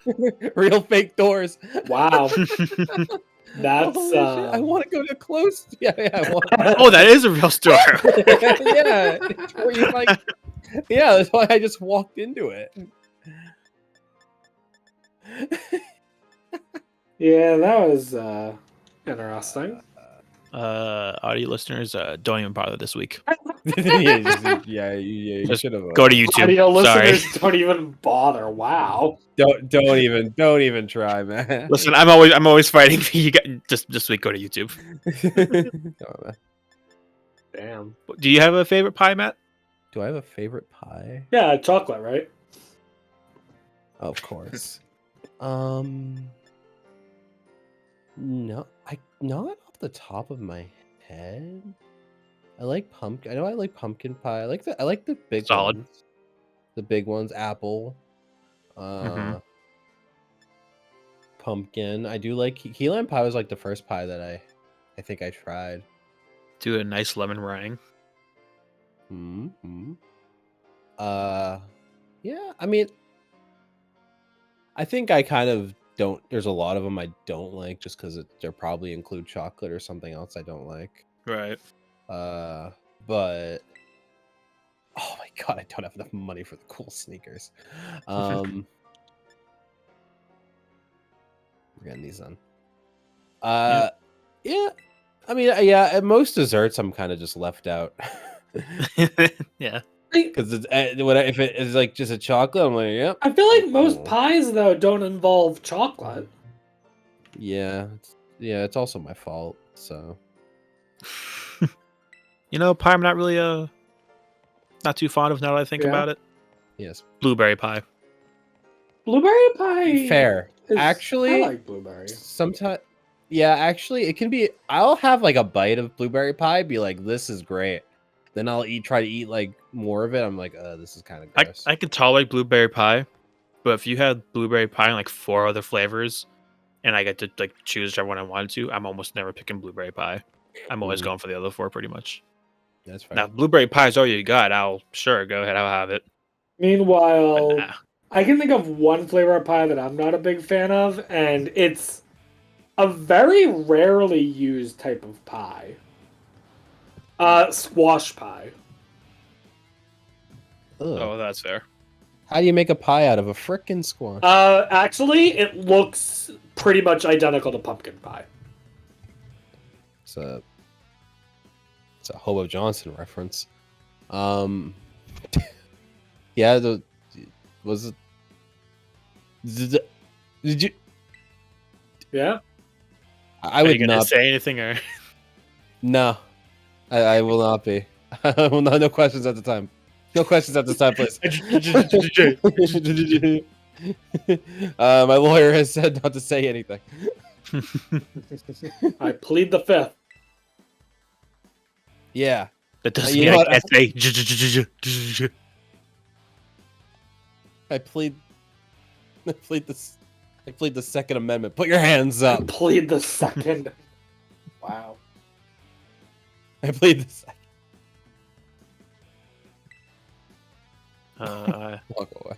Real fake doors. Wow. That's Holy shit, I want to go to close. Yeah, I want. Oh, that is a real store. Yeah, it's where you like. Yeah, that's why I just walked into it. Yeah, that was interesting. Audio listeners, don't even bother this week. You Just should have. Go to YouTube. Audio Sorry. listeners don't even bother. Wow. Don't even try, man. Listen, I'm always fighting for you. Just this week, go to YouTube. Come on, man. Damn. Do you have a favorite pie, Matt? Do I have a favorite pie? Yeah, chocolate, right? Of course. No, not off the top of my head. I like pumpkin. I know I like pumpkin pie. I like the big Solid. ones. The big ones, apple. Mhm. Pumpkin. I do like key lime pie was like the first pie that I think I tried. Do a nice lemon meringue. Hmm. Yeah. I mean, I think I kind of don't. There's a lot of them I don't like just because they probably include chocolate or something else I don't like. Right. But oh my god, I don't have enough money for the cool sneakers. We're getting these on. Yeah. I mean, yeah. At most desserts, I'm kind of just left out. Yeah. Because if it is like just a chocolate, I'm like, yep. I feel like most pies though don't involve chocolate. Yeah, it's also my fault. So, You know, pie I'm not really not too fond of now that I think about it. yes, Blueberry pie. Blueberry pie. fair. is- Actually, I like blueberry. sometimes, yeah, actually, it can be. I'll have like a bite of blueberry pie, be like, this is great. Then I'll try to eat like more of it. I'm like, this is kind of gross. I can tolerate blueberry pie, but if you had blueberry pie and like 4 other flavors, and I get to like choose whichever one I wanted to, I'm almost never picking blueberry pie. I'm always going for the other 4 pretty much. That's fine. Now, if blueberry pie is all you got, I'll go ahead, I'll have it. Meanwhile, But nah. I can think of one flavor of pie that I'm not a big fan of, and it's a very rarely used type of pie. Squash pie. Ugh. Oh, that's fair. How do you make a pie out of a frickin' squash? Actually, it looks pretty much identical to pumpkin pie. It's a Hobo Johnson reference. Yeah, was it? Did you? Yeah. I Are would you gonna not say anything or? No, I will not be. I will not. No questions at the time. No questions at this time, please. My lawyer has said not to say anything. I plead the fifth. Yeah. That doesn't You mean know I what? can't say. I plead this. I plead the Second Amendment. Put your hands I up. plead the second. Wow. I plead the second. Walk away.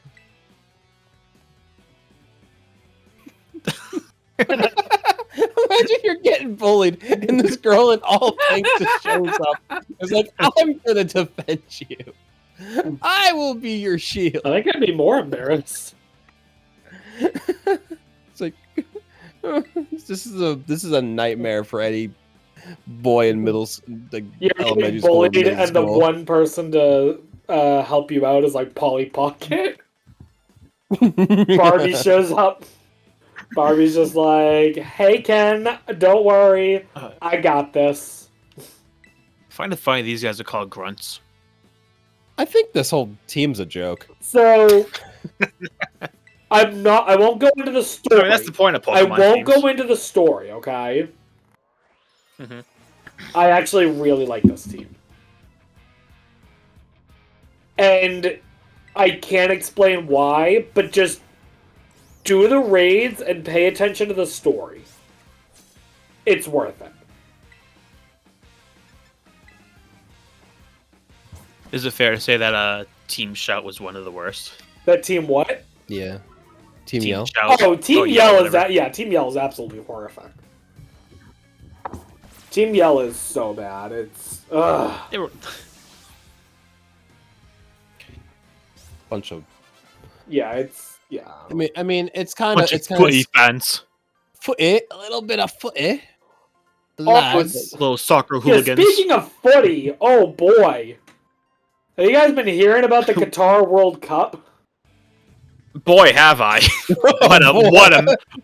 Imagine you're getting bullied, and this girl in all pink just shows up. It's like, I'm gonna defend you. I will be your shield. I think I'd be more embarrassed. It's like this is a nightmare for any boy in You're elementary getting school. bullied, Middle and the school. one person to help you out is like Polly Pocket. Barbie shows up. Barbie's just like, "Hey Ken, don't worry, I got this." I find it funny these guys are called grunts. I think this whole team's a joke. So I won't go into the I story. mean, that's the point of Pokemon I won't teams. go into the story, okay? Mhm. I actually really like this team. And I can't explain why, but just do the raids and pay attention to the story. It's worth it. Is it fair to say that Team Shout was one of the worst? That team what? Yeah. Team Yell. Shout. Oh, Team yeah, Yell is whatever. that. Yeah, Team Yell is absolutely horrific. Team Yell is so bad. It's ugh. They were... Bunch of. Yeah, it's yeah. I mean, it's kind bunch of of footy fans. footy, a little bit of footy. Oh, Lads. Little soccer Yeah, hooligans. speaking of footy, oh boy, have you guys been hearing about the Qatar World Cup? Boy, have I!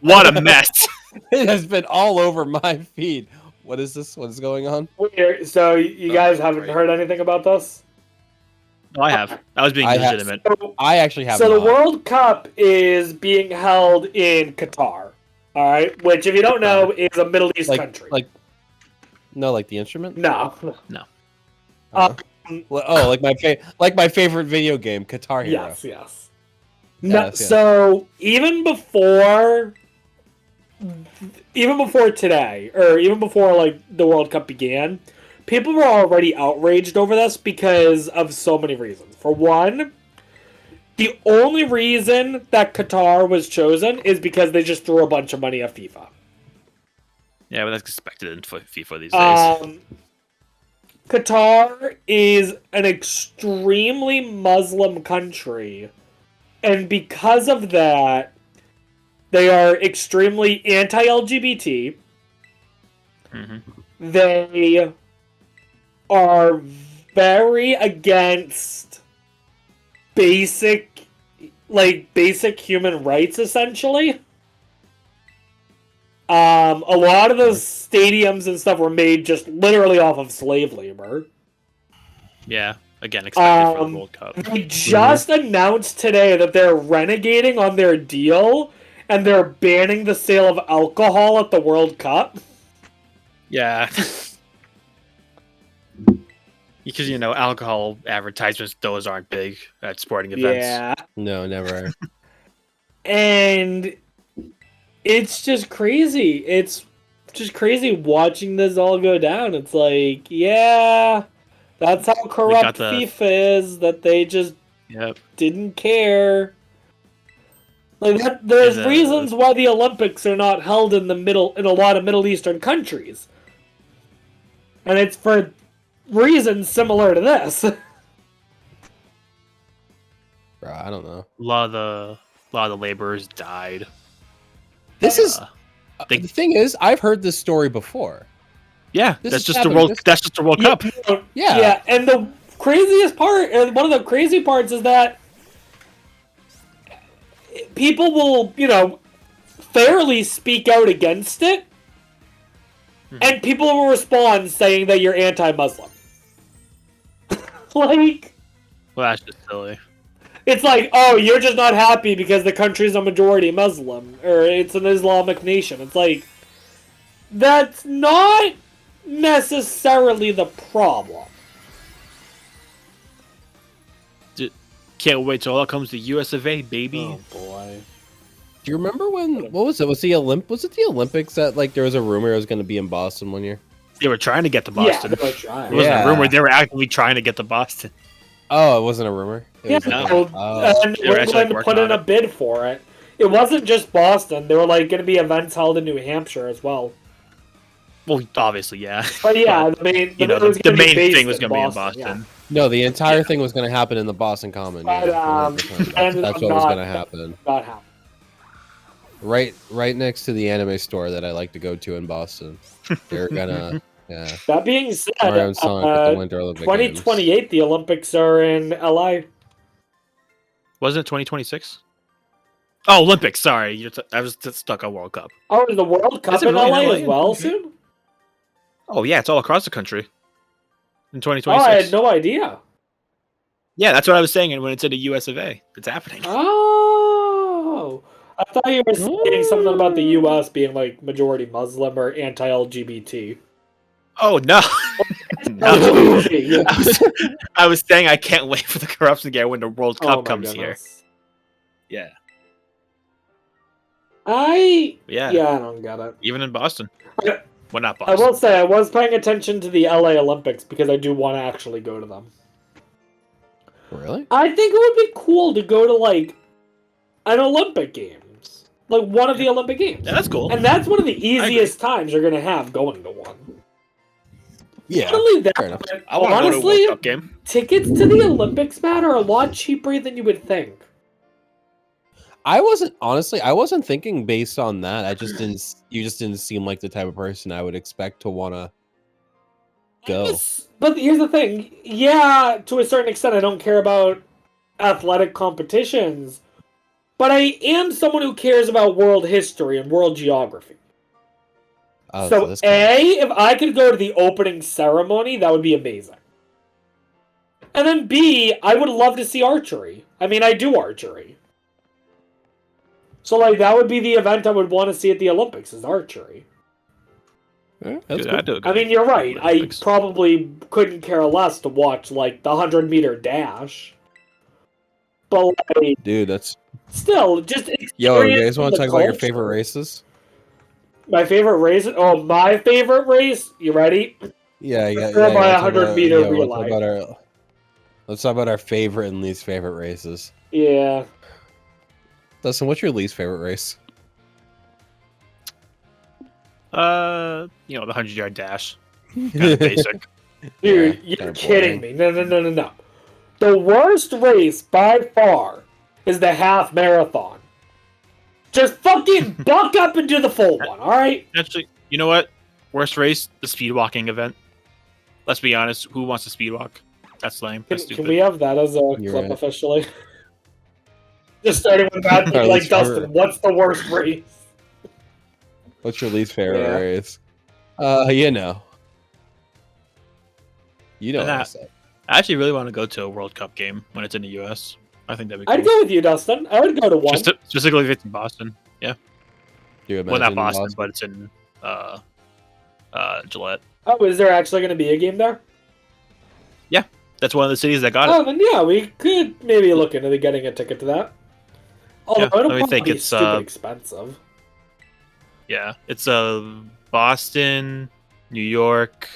what a mess! It has been all over my feed. What is this? What is going on? Wait, so you guys haven't heard anything about this? No, I have. I was being I have- legitimate. I actually have. So the not. World Cup is being held in Qatar, all right? Which, if you don't know, is a Middle East country. like the instrument. No. Oh, like my favorite video game, Guitar Hero. Yes. No, Yes, yes. So even before today, or even before like the World Cup began, people were already outraged over this because of so many reasons. For one, the only reason that Qatar was chosen is because they just threw a bunch of money at FIFA. Yeah, but that's expected in FIFA these days. Qatar is an extremely Muslim country, and because of that, they are extremely anti-LGBT. Mm-hmm. They are very against basic human rights, essentially. A lot of those stadiums and stuff were made just literally off of slave labor. Yeah, again, expected for the World Cup. They just announced today that they're renegating on their deal and they're banning the sale of alcohol at the World Cup. Yeah. Because, alcohol advertisements, those aren't big at sporting events. Yeah. No, never. And it's just crazy. It's just crazy watching this all go down. It's like, yeah, that's how corrupt FIFA is, that they just Yep. didn't care. Like that, there's And, reasons why the Olympics are not held in a lot of Middle Eastern countries, and it's for reasons similar to this. Bro, I don't know. A lot of the laborers died. This is they- the thing is, I've heard this story before. Yeah, This that's is just the happening. World. This- That's just the World Cup. Yeah. Yeah, and the craziest part, or one of the crazy parts, is that people will, fairly speak out against it, and people will respond saying that you're anti-Muslim. Like, Well, that's just silly. it's like, oh, you're just not happy because the country's a majority Muslim, or it's an Islamic nation. It's like, that's not necessarily the problem. Can't wait till all comes to US of A, baby. Oh boy. Do you remember when? What was it? Was the Olympics that like there was a rumor it was going to be in Boston one year? They were trying to get to Boston. Yeah, they were trying. It wasn't Yeah. a rumor. They were actively trying to get to Boston. Oh, it wasn't a rumor. It Yeah, was like no. and They were actually, England working put in on a it. bid for it. It wasn't just Boston. There were like going to be events held in New Hampshire as well. Well, obviously, yeah. But yeah, the main, You know, it was the gonna be main based thing was going to be in yeah. Boston. no, the entire thing was going to happen in the Boston Common. But, Yeah, 100%. ended That's up what was not- going to happen. Not happening. Right next to the anime store that I like to go to in Boston. They're gonna, yeah. That being said, Mario and Sonic at the Winter Olympic Games. 2028, the Olympics are in LA. Wasn't it 2026? Oh, Olympics. Sorry, I was stuck on World Cup. Oh, is the World Cup Is it in really LA in LA? as well soon? Oh yeah, it's all across the country. In Oh, 2026. I had no idea. Yeah, that's what I was saying. And when it said the US of A, it's happening. Oh, I thought you were saying something about the U.S. being like majority Muslim or anti-LGBT. Oh no. No. LGBT, yeah. I was saying I can't wait for the corruption to get when the World Oh Cup my comes here. goodness. Yeah. Yeah, Yeah. I don't get it. Even in Boston. Yeah. Well, not I Boston. will say I was paying attention to the LA Olympics because I do want to actually go to them. Really? I think it would be cool to go to like an Olympic Games, like one of the Olympic Games, Yeah, that's cool. and that's one of the easiest times you're gonna have going to one. Yeah. Not only that, fair enough. but I want to go to a honestly, World Cup game. tickets to the Olympics, Matt, are a lot cheaper than you would think. I wasn't thinking based on that. You just didn't seem like the type of person I would expect to want to go. But here's the thing. Yeah, to a certain extent, I don't care about athletic competitions, but I am someone who cares about world history and world geography. Oh, So, this guy. if I could go to the opening ceremony, that would be amazing. And then B, I would love to see archery. I mean, I do archery. So, like, that would be the event I would want to see at the Olympics, is archery. Yeah, that's Dude, cool. I'd do a good I mean, you're right. I Olympics. probably couldn't care less to watch, like, the 100-meter dash. But, like, Dude, that's still, just yo. You guys experience want to the talk about your culture. favorite races? My favorite race? Oh, my favorite race? You ready? Yeah, yeah. Or my let's talk 100-meter about- relay. Let's talk about our favorite and least favorite races. Yeah. Dustin, what's your least favorite race? The 100-yard dash. Kind of basic. Dude, Yeah, you're kinda kidding boring. me. No. The worst race by far is the half marathon. Just fucking buck up and do the full one, alright? Actually, you know what? Worst race, the speed walking event. Let's be honest. Who wants to speed walk? That's lame. That's Can stupid. we have that as a You're clip right. officially? Just starting with that, Our like, least Dustin, favorite. what's the worst race? What's your least favorite Yeah. race? You know. You know And what I that- said. I actually really want to go to a World Cup game when it's in the U.S. I think that'd be cool. I'd go with you, Dustin. I would go to one. Specifically if it's in Boston. Do you Well, not imagine Boston, but it's in Gillette. Oh, is there actually going to be a game there? That's one of the cities that got it. Oh, then yeah, we could maybe look into getting a ticket to that. Although Yeah, it'll let me probably think, be it's, stupid expensive. Yeah, it's Boston, New York,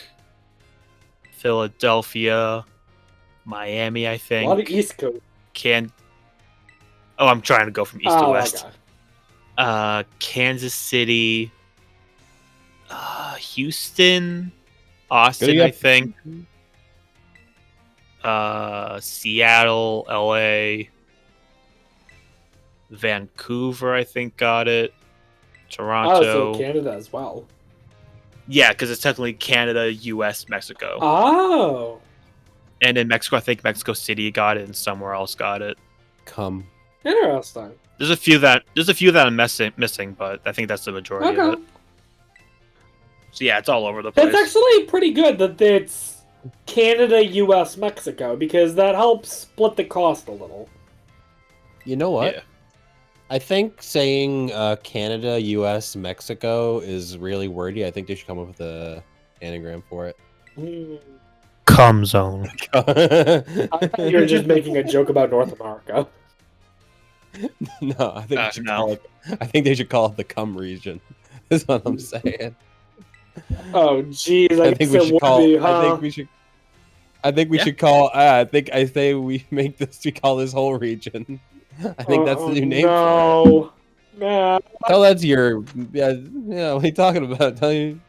Philadelphia, Miami, I A lot of think. East Coast. Oh, I'm trying to go from east to west. Okay. Kansas City, Houston, Austin, Good, I think. Seattle, LA, Vancouver, I think got it. Toronto. Oh, so Canada as well. Yeah, because it's technically Canada, U.S., Mexico. Oh. And in Mexico, I think Mexico City got it, and somewhere else got it. Come. Interesting. There's a few that I'm missing, but I think that's the majority of it. So yeah, it's all over the place. It's actually pretty good that it's Canada, U.S., Mexico, because that helps split the cost a little. You know what? Yeah. I think saying Canada, U.S., Mexico is really wordy. I think they should come up with a anagram for it. Cum zone. I thought you were just making a joke about North America. No, I think they should no. call it. I think they should call it the cum region. Is what I'm saying. Oh, jeez. I think we should call. Be, I think we should. I think we should call. I say we make this. We call this whole region. I think that's the new name. No. No. Tell that's your. Yeah. What are you talking about? Tell you.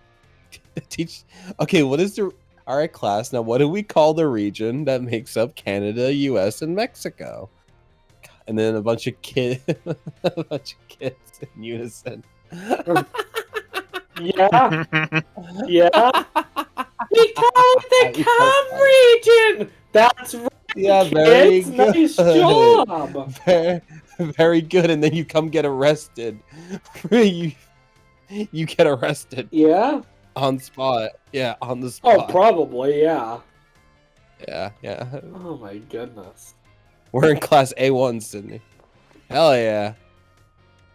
Teach. Okay. What is the? All right, class. Now, what do we call the region that makes up Canada, U.S., and Mexico? And then a bunch of kids. A bunch of kids in unison. Yeah. Yeah. We call it the cum region. That's right. Yeah, very kids. good. Nice job. Very, very good. And then you come get arrested. you get arrested Yeah. on spot. Yeah, on the spot. Oh, probably. Yeah. Yeah. Oh my goodness. We're in class A1, Sydney. Hell yeah.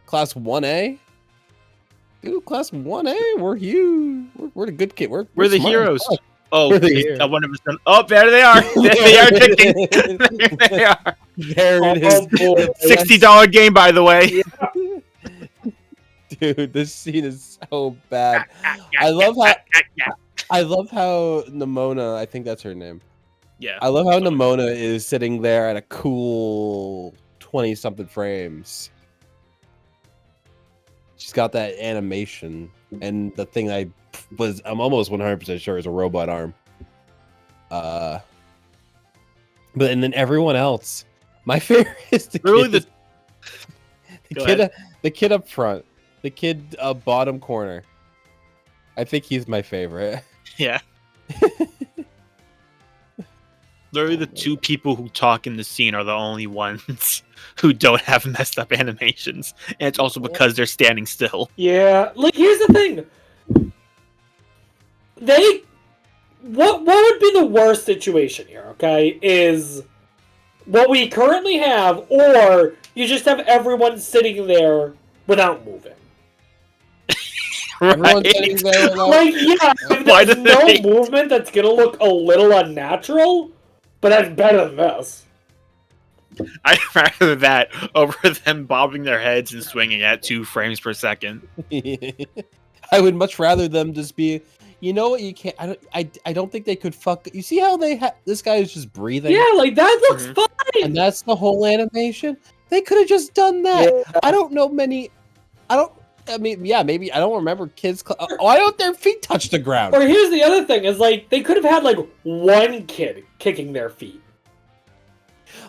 Class 1A? Dude, class 1A? We're huge. We're the good kid. We're the smart. heroes. Oh, We're the heroes. 100%. Oh, there they are. They are ticking. There they are. There it is. boy. $60 game, by the way. Dude, this scene is so bad. I love how Nimona, I think that's her name. Yeah. I love how Nimona is sitting there at a cool 20-something frames. She's got that animation, and the thing I'm almost 100% sure is a robot arm. But and then everyone else. My favorite is the kid up front, the kid bottom corner. I think he's my favorite. Yeah. Literally, the two people who talk in the scene are the only ones who don't have messed up animations, and it's also because they're standing still. Yeah, like here's the thing. What would be the worst situation here? Okay, is what we currently have, or you just have everyone sitting there without moving. Everyone's sitting there without... Like, yeah, if there's no movement, that's gonna look a little unnatural, but that's better than this. I'd rather that over them bobbing their heads and swinging at 2 frames per second. I would much rather them just be. You know what? You can't. I don't think they could fuck. You see how this guy is just breathing? Yeah, like that looks fine. And that's the whole animation. They could have just done that. Yeah. I don't know many. I mean, yeah, maybe I don't remember kids. Why don't their feet touch the ground? Or here's the other thing: is like they could have had like one kid kicking their feet.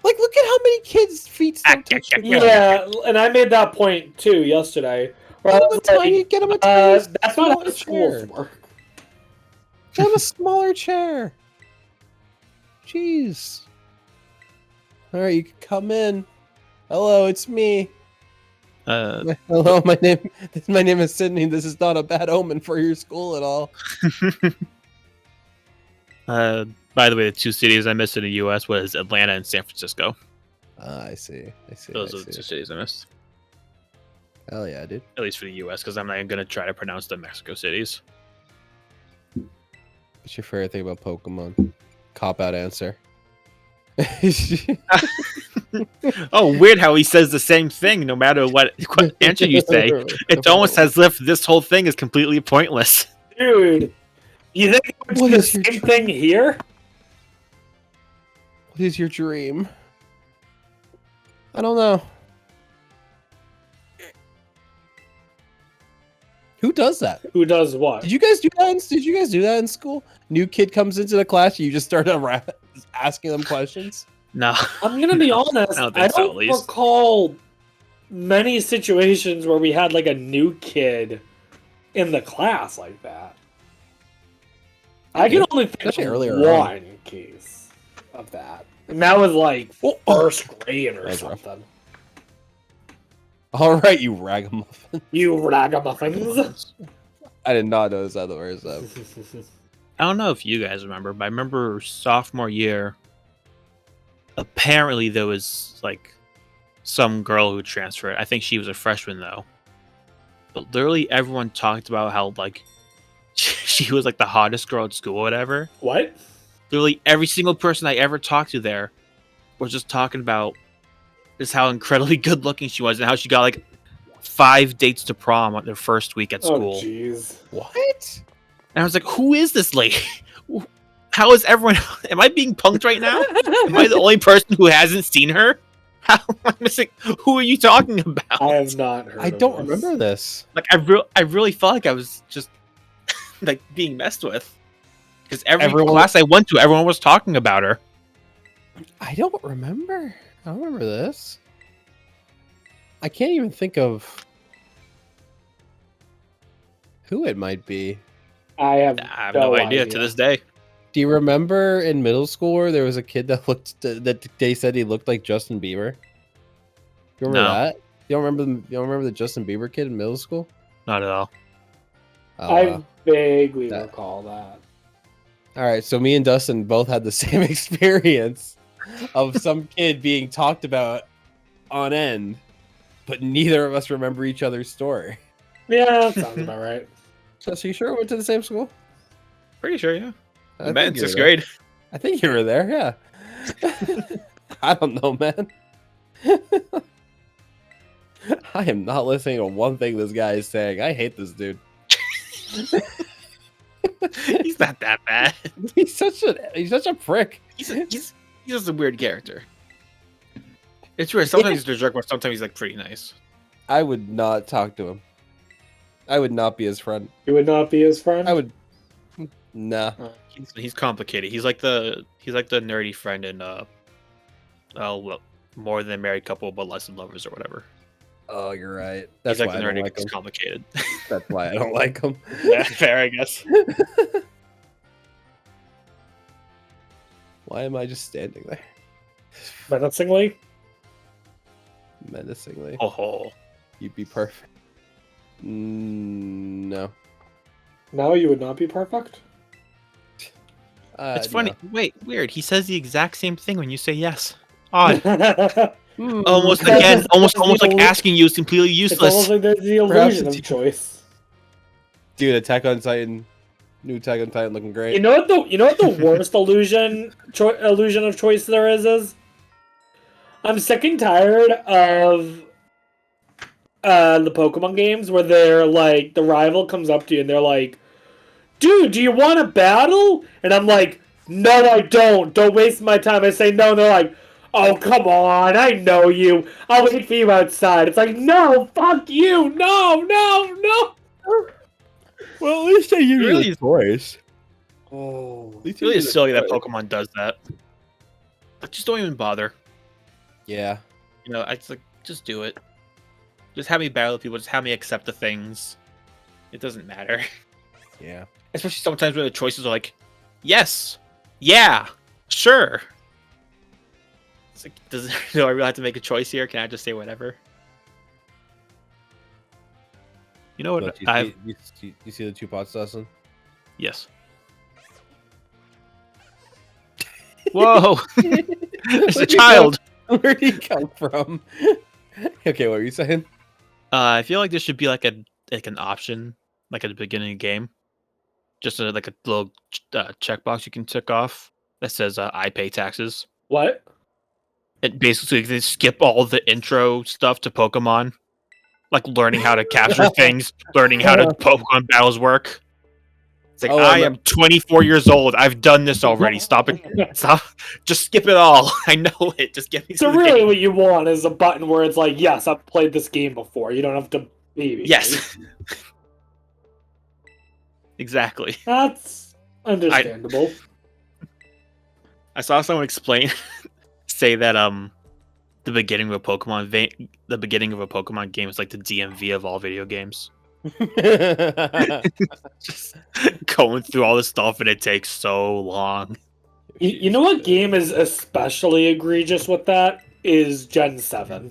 Like, look at how many kids' feet still touch the ground. Yeah, and I made that point too yesterday. Get them a tiny, that's not how schools work. Get them a smaller chair. Jeez. All right, you can come in. Hello, it's me. Hello, my name is Sydney. This is not a bad omen for your school at all. By the way, the 2 cities I missed in the U.S. was Atlanta and San Francisco. I see. Those are the 2 cities I missed. Hell yeah, dude. At least for the U.S., because I'm not even going to try to pronounce the Mexico cities. What's your favorite thing about Pokemon? Cop-out answer. Oh, weird how he says the same thing no matter what answer you say. It's almost as if this whole thing is completely pointless. Dude, you think it's the same thing here? What is your dream? I don't know. Who does that? Who does what? Did you guys do that? Did you guys do that in school? New kid comes into the class, you just start asking them questions. No. I'm gonna be honest. I don't recall many situations where we had like a new kid in the class like that. I can only think of one case of that, and that was like first grade or something. All right, you ragamuffin. You ragamuffins. I did not notice that the first time. I don't know if you guys remember, but I remember sophomore year, apparently there was like some girl who transferred. I think she was a freshman though. But literally everyone talked about how like she was like the hottest girl at school or whatever. What? Literally every single person I ever talked to there was just talking about just how incredibly good looking she was and how she got like 5 dates to prom on their first week at school. Oh, jeez. What? And I was like, who is this lady? How is everyone... Am I being punked right now? Am I the only person who hasn't seen her? How am I missing... Who are you talking about? I have not heard I don't remember this. Like, I really felt like I was just like being messed with. Because everyone class I went to, everyone was talking about her. I don't remember. I don't remember this. I can't even think of who it might be. I have no idea to this day. Do you remember in middle school where there was a kid that that they said he looked like Justin Bieber? You remember that? You don't remember the Justin Bieber kid in middle school? Not at all. I vaguely recall that. All right, so me and Dustin both had the same experience of some kid being talked about on end, but neither of us remember each other's story. Yeah, that sounds about right. So you sure we went to the same school? Pretty sure, yeah. I met in 6th grade. I think you were there, yeah. I don't know, man. I am not listening to one thing this guy is saying. I hate this dude. He's not that bad. He's such a prick. He's just a weird character. It's weird. Sometimes he's a jerk, but sometimes he's like pretty nice. I would not talk to him. I would not be his friend. You would not be his friend? I would. Nah. He's complicated. He's like the nerdy friend in More Than a Married Couple but Less Than Lovers or whatever. Oh, you're right. That's he's why like the I nerdy don't like him. complicated. That's why I don't like him. Yeah, fair, I guess. Why am I just standing there? Menacingly? Menacingly. Oh. You'd be perfect. No. No, you would not be perfect? It's funny. No. Wait, weird. He says the exact same thing when you say yes. Odd. Almost like asking you is completely useless. It's almost like there's the illusion of choice. Dude, Attack on Titan. New Attack on Titan looking great. You know what the worst illusion of choice there is? I'm sick and tired of the Pokemon games where they're like, the rival comes up to you and they're like, dude, do you want a battle? And I'm like, no, I don't. Don't waste my time. I say no, and they're like, oh, come on. I know you. I'll wait for you outside. It's like, no, fuck you. No. Well, at least they give you a choice. Oh, it's really silly that Pokemon does that. But just don't even bother. Yeah. You know, it's like, just do it. Just have me battle with people. Just have me accept the things. It doesn't matter. Yeah. Especially sometimes when the choices are like, yes, yeah, sure. It's like, do I really have to make a choice here? Can I just say whatever? You know what? Look, you see the 2 pots, Dustin? Yes. Whoa! It's a child! Where'd he come from? Okay, what were you saying? I feel like there should be like an option, like at the beginning of the game. Just like a little checkbox you can tick off that says I pay taxes. What? It basically they skip all the intro stuff to Pokemon. Like learning how to capture things, learning how to Pokemon battles work. It's like, I am 24 years old. I've done this already. Stop it. Stop. Just skip it all. I know it. Just get me. So really what you want is a button where it's like, yes, I've played this game before. You don't have to baby. Yes. Exactly. That's understandable. I saw someone say that the beginning of a Pokemon game is like the DMV of all video games. Just going through all the stuff and it takes so long. You know what game is especially egregious with that is Gen 7.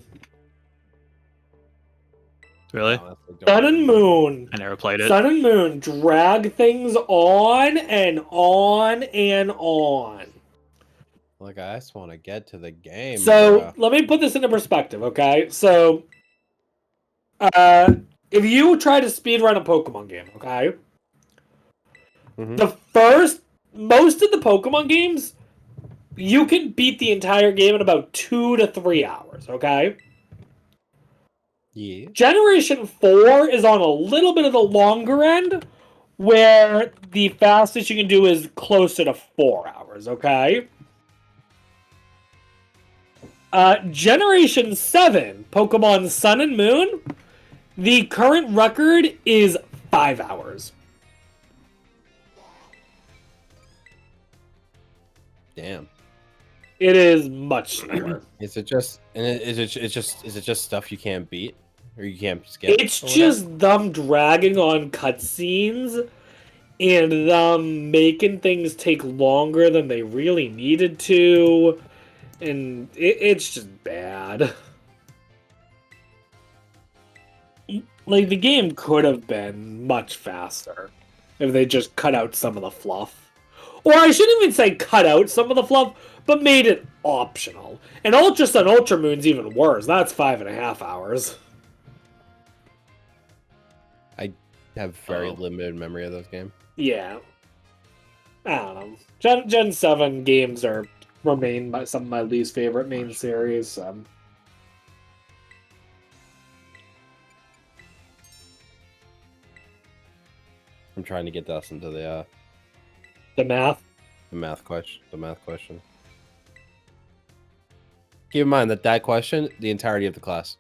Really? Sun and Moon. I never played it. Sun and Moon drag things on and on and on. Like, I just want to get to the game. So let me put this into perspective, okay? So, if you try to speedrun a Pokemon game, okay? Most of the Pokemon games, you can beat the entire game in about 2 to 3 hours, okay? Yeah. Generation 4 is on a little bit of the longer end, where the fastest you can do is closer to 4 hours, okay? Generation 7, Pokemon Sun and Moon, the current record is 5 hours. Damn. It is much slower. Is it just stuff you can't beat or you can't skip? It's just them dragging on cutscenes and them making things take longer than they really needed to, and it's just bad. Like, the game could have been much faster if they just cut out some of the fluff. Or I shouldn't even say cut out some of the fluff, but made it optional. And Ultra Sun Ultra Moon's even worse. That's 5.5 hours. I have very limited memory of those games. Yeah. I don't know. Gen 7 games remain some of my least favorite main series. I'm trying to get Dustin to the math. The math question. Keep in mind that question, the entirety of the class.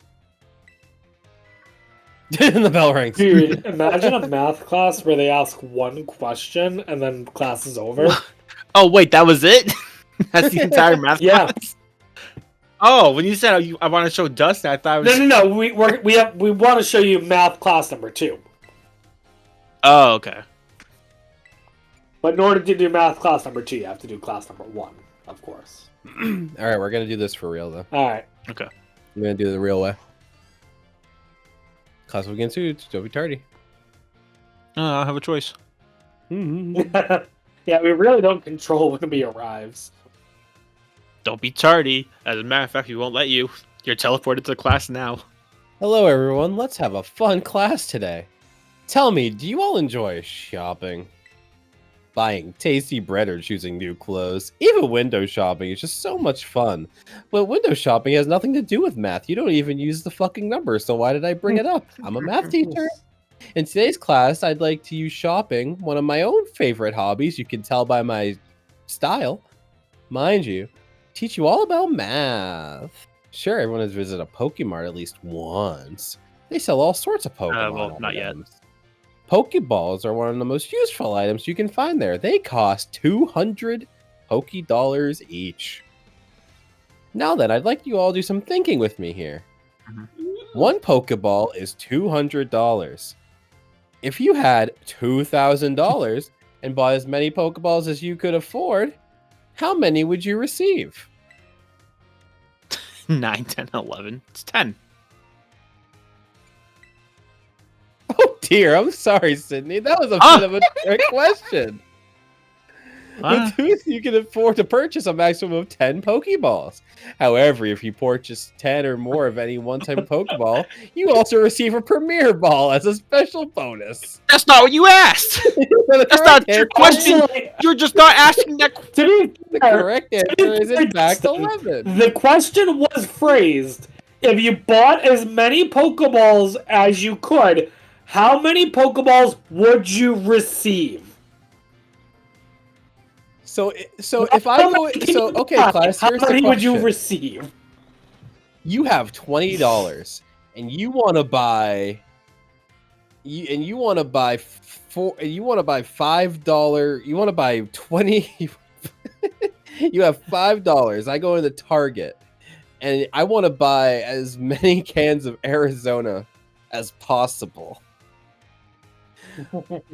And the bell rings. Dude, imagine a math class where they ask one question and then class is over. Oh, wait, that was it? That's the entire math class? Oh, when you said I want to show Dustin, I thought it was... No. We want to show you math class number 2. Oh, okay. But in order to do math class number 2, you have to do class number 1, of course. All right, we're gonna do this for real though. All right. Okay. We're gonna do it the real way. Class of against suits. Don't be tardy. I don't have a choice. Yeah, we really don't control when he arrives. Don't be tardy. As a matter of fact, we won't let you. You're teleported to the class now. Hello, everyone. Let's have a fun class today. Tell me, do you all enjoy shopping? Buying tasty bread or choosing new clothes? Even window shopping is just so much fun. But window shopping has nothing to do with math. You don't even use the fucking numbers, so why did I bring it up? I'm a math teacher. In today's class, I'd like to use shopping, one of my own favorite hobbies. You can tell by my style. Mind you, teach you all about math. Sure, everyone has visited a Pokemart at least once. They sell all sorts of Pokemon well, not yet. items. Pokeballs are one of the most useful items you can find there. They cost 200 Poké-dollars each. Now then, I'd like you all to do some thinking with me here. One Pokeball is $200. If you had $2,000 and bought as many Pokeballs as you could afford, how many would you receive? 9, 10, 11. It's 10. Oh dear, I'm sorry, Sydney. That was a bit of a trick question. With you can afford to purchase a maximum of 10 Pokeballs. However, if you purchase 10 or more of any one-time Pokeball, you also receive a Premier Ball as a special bonus. That's not what you asked. That's not your question. You're just not asking that question. The correct answer is in fact 11. The question was phrased: if you bought as many Pokeballs as you could, how many Pokeballs would you receive? So if I go, okay, class, here's the question. How many would you receive? You have $20 and you want to buy you want to buy you want to buy $5, you want to buy 20 you have $5. I go into Target and I want to buy as many cans of Arizona as possible.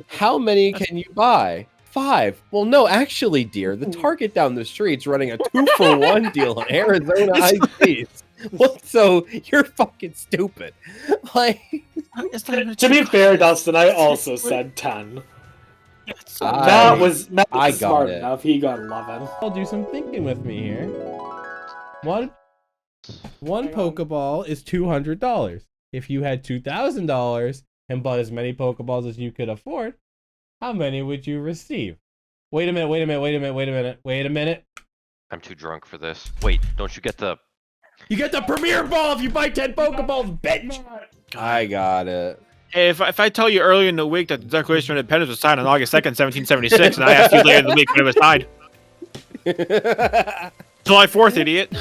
How many can you buy? 5. Well, no, actually, dear, the Target down the street's running a 2-for-1 deal on Arizona iced teas. Well, so you're fucking stupid. Like, to be fair, Dustin, I also said 10. Matt was smart enough. He got 11. I'll do some thinking with me here. One Pokeball is $200. If you had $2,000 and bought as many Pokeballs as you could afford, how many would you receive? Wait a minute. I'm too drunk for this. Wait, don't you get the... You get the Premier Ball if you buy 10 Pokeballs, bitch! I got it. Hey, if I tell you earlier in the week that the Declaration of Independence was signed on August 2nd, 1776, and I asked you later in the week when it was signed. July 4th, idiot.